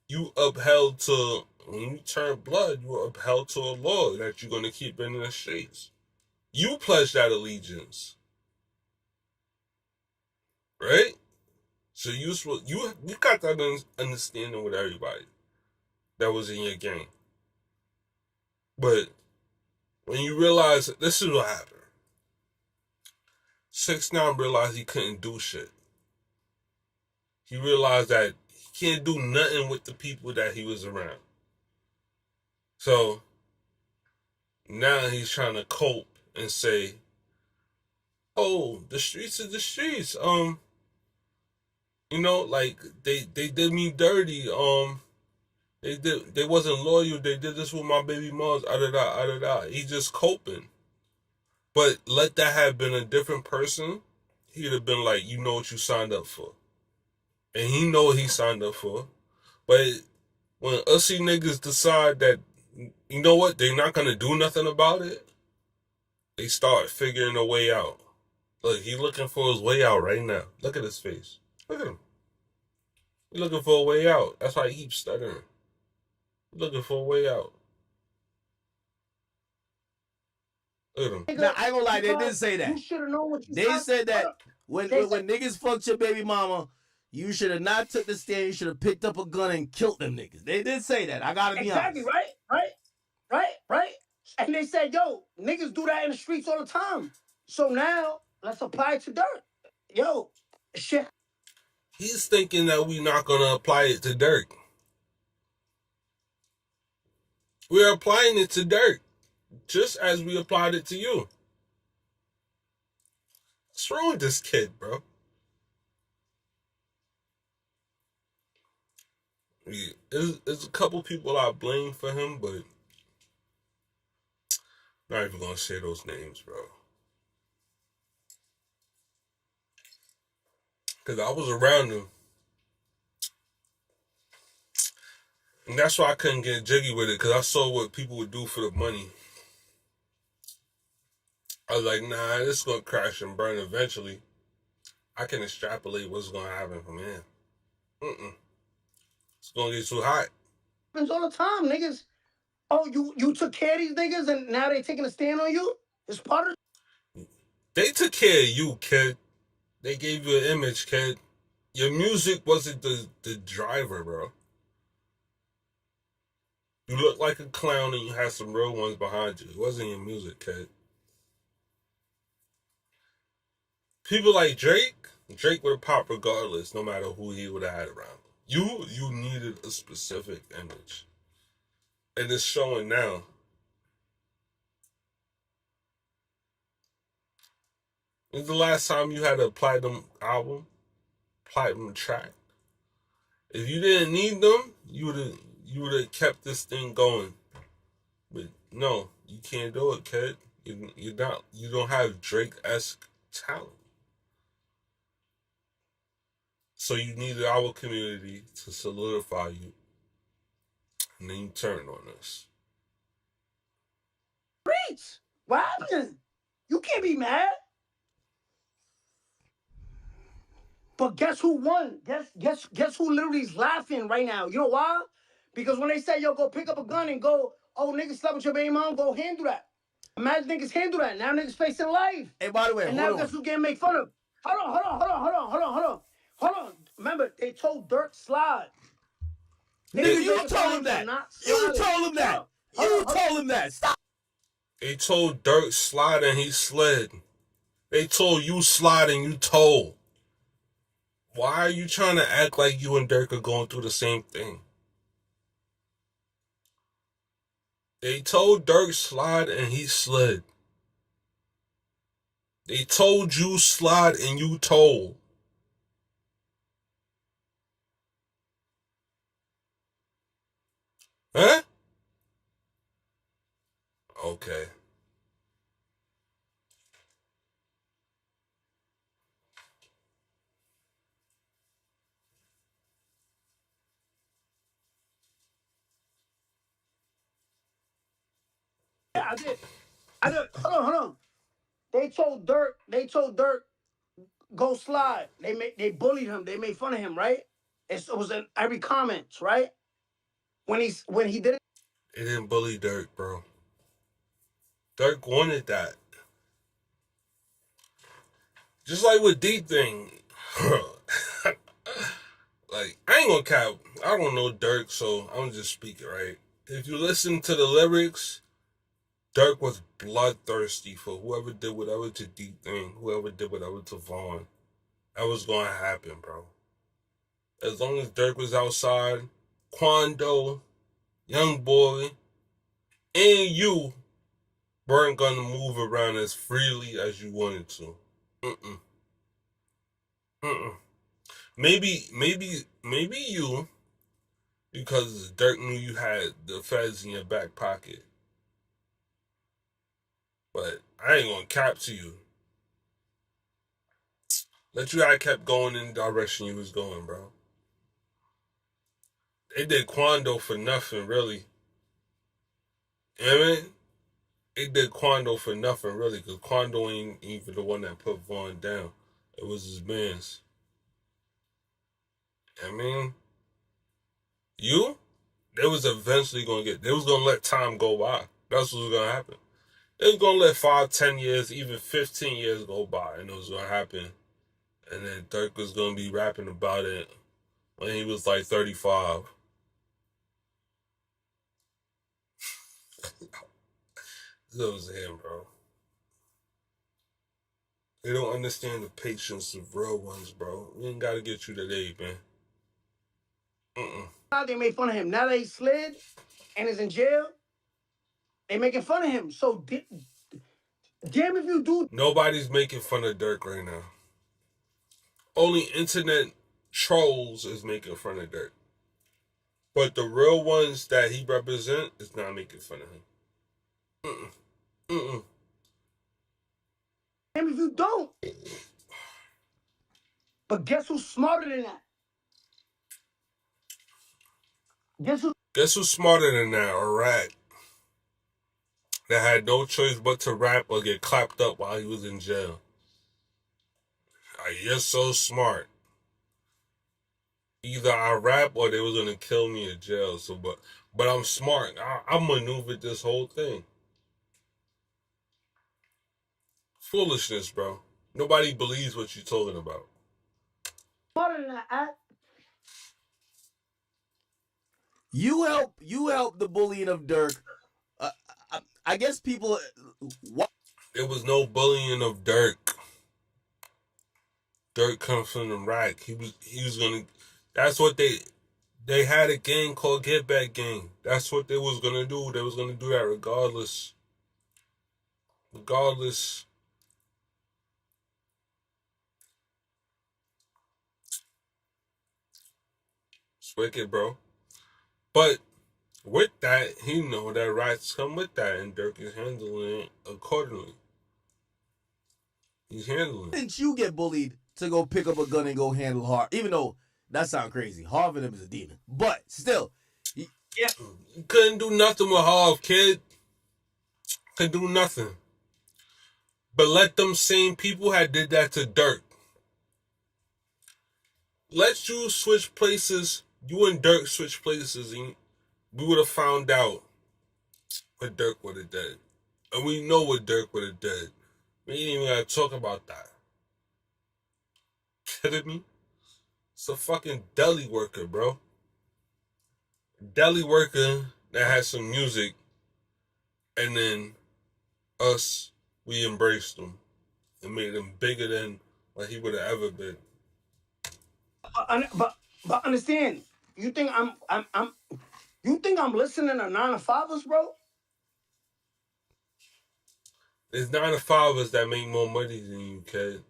you upheld to, when you turn blood, you upheld to a law that you're going to keep in the streets. You pledged that allegiance. Right? So you got that understanding with everybody that was in your gang. But when you realize, this is what happened. 6ix9ine realized he couldn't do shit. He realized that he can't do nothing with the people that he was around. So now he's trying to cope and say, oh, the streets are the streets. Like they did me dirty. They wasn't loyal. They did this with my baby moms. He's just coping. But let that have been a different person, he'd have been like, you know what you signed up for. And he know what he signed up for. But when ussy niggas decide that, you know what, they're not going to do nothing about it, they start figuring a way out. Look, he's looking for his way out right now. Look at his face. Look at him. He's looking for a way out. That's why he keeps stuttering. He's looking for a way out. Look at him. Now, I ain't gonna lie, they did say that. You should have known what you They said that when niggas fucked your baby mama, you should have not took the stand. You should have picked up a gun and killed them niggas. They did say that. I gotta be honest. Exactly, right? And they said, yo, niggas do that in the streets all the time. So now, let's apply it to Durk. Yo, shit. He's thinking that we're not going to apply it to Durk. We're applying it to Durk, just as we applied it to you. What's wrong with this kid, bro? There's a couple people I blame for him, but not even going to say those names, bro. Because I was around him. And that's why I couldn't get jiggy with it, because I saw what people would do for the money. I was like, nah, this is going to crash and burn eventually. I can extrapolate what's going to happen from here. It's going to get too hot. Happens all the time, niggas. Oh, you took care of these niggas and now they taking a stand on you? It's part of. They took care of you, kid. They gave you an image, kid. Your music wasn't the driver, bro. You look like a clown and you had some real ones behind you. It wasn't your music, kid. People like Drake would have popped regardless, no matter who he would have had around. You needed a specific image. And it's showing now. When's the last time you had a platinum album? Platinum track? If you didn't need them, you would have kept this thing going. But no, you can't do it, kid. You don't have Drake-esque talent. So you needed our community to solidify you. And then you turned on us. Streets. What happened? You can't be mad. But guess who won? Guess who literally is laughing right now? You know why? Because when they say, yo, go pick up a gun and go, oh, niggas slept with your baby mom, go handle that. Imagine niggas handle that. Now niggas facing life. Hey, by the way, and hold now on. guess who's getting made fun of? Hold on. Remember, they told Durk slide. Nigga, you told him that. You told him that. You told him that. Stop. They told Durk slide and he slid. They told you slide and you told. Why are you trying to act like you and Durk are going through the same thing? They told Durk slide and he slid. They told you slide and you told. Huh? Okay. Yeah, I did. Hold on. They told Durk, go slide. They bullied him. They made fun of him, right? It was in every comment, right? When he did it. They didn't bully Durk, bro. Durk wanted that. Just like with D thing. Like, I ain't gonna cap. I don't know Durk, so I'm just speaking, right? If you listen to the lyrics, Durk was bloodthirsty for whoever did whatever to D thing, whoever did whatever to Vaughn. That was gonna happen, bro. As long as Durk was outside, Quando, Young Boy, and you weren't gonna move around as freely as you wanted to. Maybe you, because Dirk knew you had the feds in your back pocket. But I ain't gonna cap to you. Let you had kept going in the direction you was going, bro. They did Quando for nothing, really. You know what I mean? They did Quando for nothing, really, because Quando ain't even the one that put Vaughn down. It was his man's. I mean, they was eventually they was gonna let time go by. That's what was gonna happen. They was gonna let 5, 10 years, even 15 years go by, and it was gonna happen. And then Durk was gonna be rapping about it when he was like 35. That was him, bro. They don't understand the patience of real ones, bro. We ain't gotta get you today, man. They made fun of him. Now that he slid and is in jail, they making fun of him. So damn if you do. Nobody's making fun of Durk right now. Only internet trolls is making fun of Durk. But the real ones that he represent is not making fun of him. Damn if you don't. But guess who's smarter than that? Guess who? Guess who's smarter than that? A rat that had no choice but to rap or get clapped up while he was in jail. You're so smart. Either I rap or they was gonna kill me in jail. So, but I'm smart. I maneuvered this whole thing. Foolishness, bro. Nobody believes what you're talking about. Smarter than that. You help the bullying of Durk. I guess people. There was no bullying of Durk. Durk comes from the rack. He was gonna. That's what they had a game called Get Back Game. That's what they was gonna do. They was gonna do that regardless. Regardless. It's wicked, bro. But with that, he know that rights come with that, and Durk is handling it accordingly. He's handling it. Didn't you get bullied to go pick up a gun and go handle Harv? Even though that sounds crazy. Harv and him is a demon. But still. You couldn't do nothing with Harv, kid. Couldn't do nothing. But let them same people had did that to Durk. Let you switch places. You and Durk switch places, and we would have found out what Durk would have did. And we know what Durk would have did. We ain't even gotta talk about that. Kidding me? It's a fucking deli worker, bro. Deli worker that has some music, and then us, we embraced him and made him bigger than what he would have ever been. But understand, you think you think I'm listening to 9 to 5ers, bro? There's 9 to 5ers that make more money than you, kid.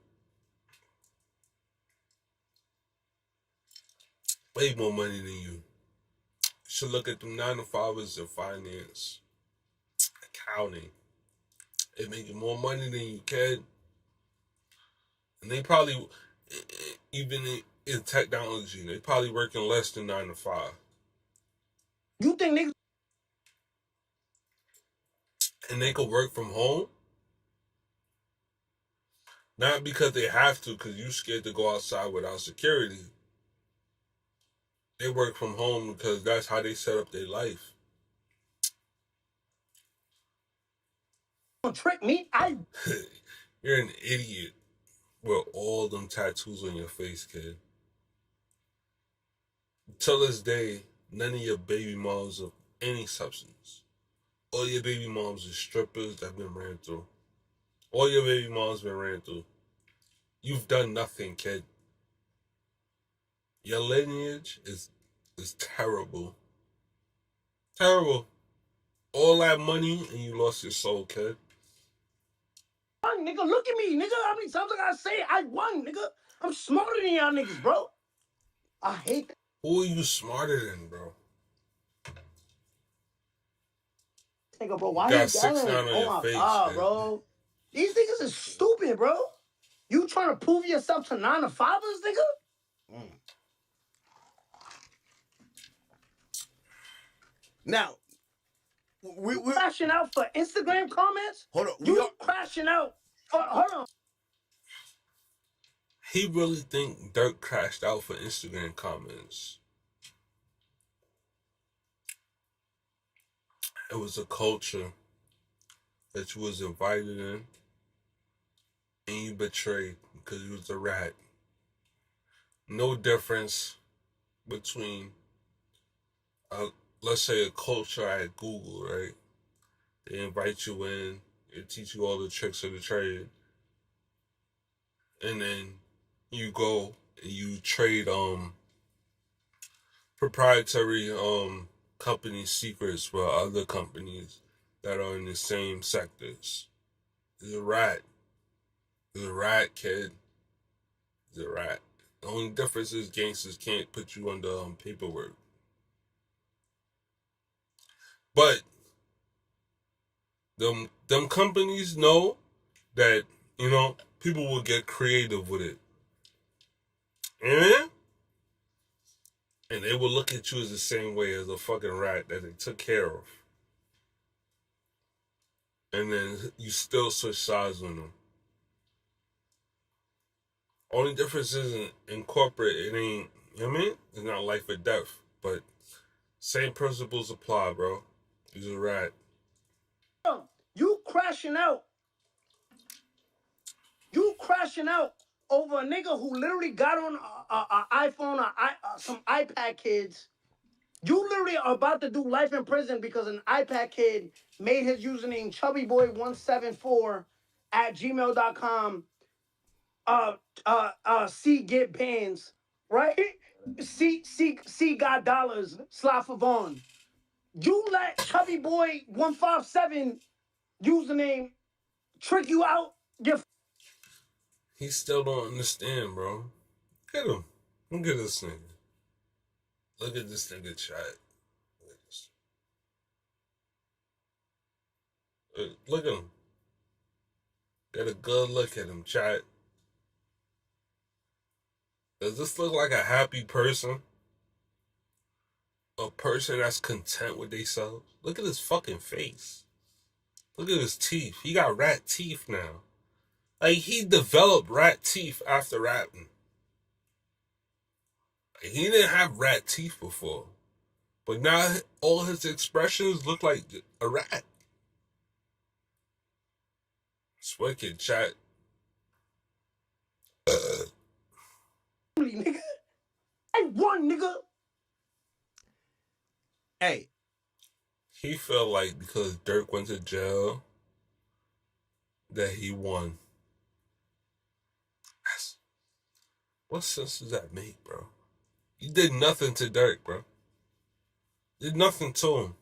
Way more money than you. You should look at them 9 to 5ers in finance, accounting. They making more money than you, kid. And they probably, even in technology, they probably working less than 9 to 5. You think niggas? And they could work from home? Not because they have to, because you're scared to go outside without security. They work from home because that's how they set up their life. Don't trick me. You're an idiot with all them tattoos on your face, kid. Till this day, none of your baby moms of any substance. All your baby moms are strippers that have been ran through. All your baby moms been ran through. You've done nothing, kid. Your lineage is terrible. Terrible. All that money and you lost your soul, kid. Nigga, look at me, nigga. How many times I gotta say it? I won, nigga. I'm smarter than y'all niggas, bro. I hate that. Who are you smarter than, bro? Nigga, bro, why You you got 6ix9ine yelling? on your face, bro. These niggas is stupid, bro. You trying to prove yourself to 9 to 5ers, nigga? Now, we're crashing out for Instagram comments? Hold on. You crashing out for, hold on. He really think Durk crashed out for Instagram comments. It was a culture that you was invited in and you betrayed because you was a rat. No difference between, let's say, a culture at Google, right? They invite you in, they teach you all the tricks of the trade, and then you go and you trade proprietary company secrets for other companies that are in the same sectors. He's a rat. He's a rat, kid. He's a rat. The only difference is gangsters can't put you under paperwork. But them companies know that, you know, people will get creative with it. And they will look at you as the same way as a fucking rat that they took care of. And then you still switch sides with them. Only difference is in corporate, it ain't, you know what I mean? It's not life or death. But same principles apply, bro. He's a rat. You crashing out. You crashing out over a nigga who literally got on an iPhone or some iPad kids. You literally are about to do life in prison because an iPad kid made his username chubbyboy174 at gmail.com. C get bands, right? C got dollars, slot for Vaughn. You let chubbyboy157 username trick you out. He still don't understand, bro. Look at him. Look at this nigga. Look at this nigga, chat. Look at him. Get a good look at him, chat. Does this look like a happy person? A person that's content with themselves? Look at his fucking face. Look at his teeth. He got rat teeth now. Like, he developed rat teeth after rapping. Like, he didn't have rat teeth before. But now all his expressions look like a rat. It's wicked, chat. Nigga. I won, nigga. Hey. He felt like because Durk went to jail that he won. What sense does that make, bro? You did nothing to Durk, bro. Did nothing to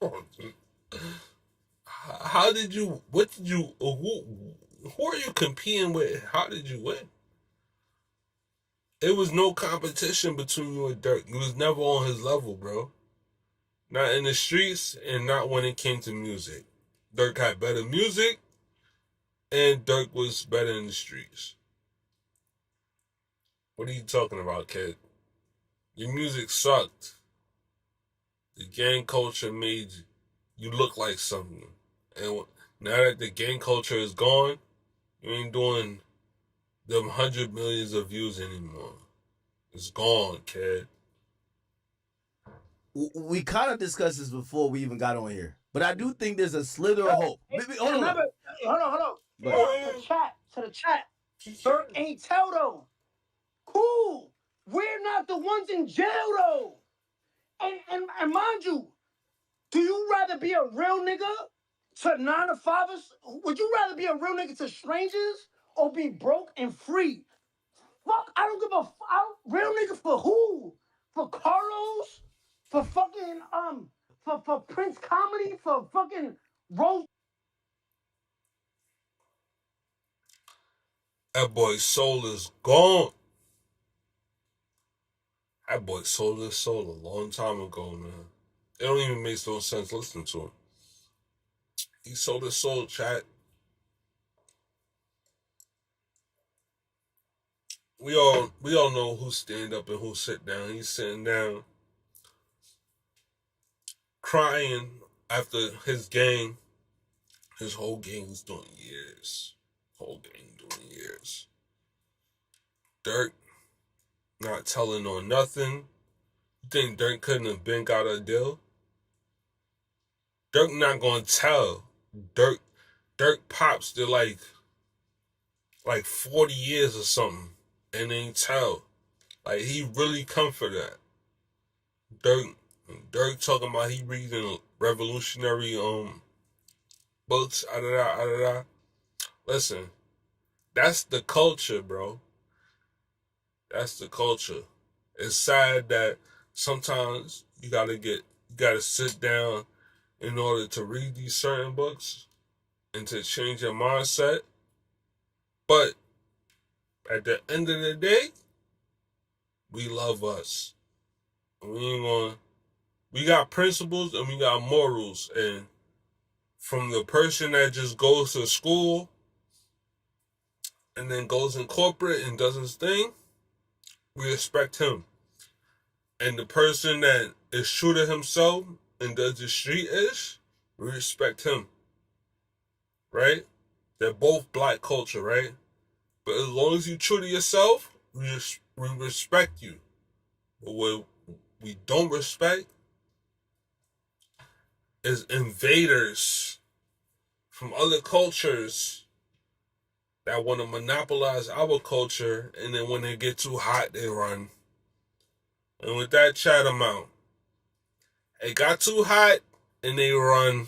him. How did you, what did you, who are you competing with? How did you win? There was no competition between you and Durk. You was never on his level, bro. Not in the streets and not when it came to music. Durk had better music and Durk was better in the streets. What are you talking about, kid? Your music sucked. The gang culture made you look like something. And now that the gang culture is gone, you ain't doing them 100 millions of views anymore. It's gone, kid. We kind of discussed this before we even got on here. But I do think there's a slither of hope. Hold on. To the chat. Durk ain't tell though. Cool. We're not the ones in jail though. And mind you, do you rather be a real nigga to 9-to-5ers? Would you rather be a real nigga to strangers or be broke and free? Fuck, I don't give a fuck. Real nigga for who? For Carlos? For fucking for Prince Comedy? For fucking Rose? That boy's soul is gone. That boy sold his soul a long time ago, man. It don't even make no sense listening to him. He sold his soul, chat. We all know who stand up and who sit down. He's sitting down, crying after his gang. His whole gang is doing years. Whole gang doing years. Durk not telling on nothing. You think Durk couldn't have been got a deal? Durk not gonna tell. Durk pops to like 40 years or something and ain't tell. Like, he really come for that. Durk talking about he reading revolutionary books, Listen, that's the culture, bro. That's the culture. It's sad that sometimes you gotta sit down in order to read these certain books and to change your mindset. But at the end of the day, we love us. We got principles and we got morals. And from the person that just goes to school and then goes in corporate and does his thing, we respect him. And the person that is true to himself and does the street ish, we respect him. Right? They're both black culture, right? But as long as you true to yourself, we respect you. But what we don't respect is invaders from other cultures that want to monopolize our culture, and then when they get too hot, they run. And with that, chat them out. It got too hot, and they run.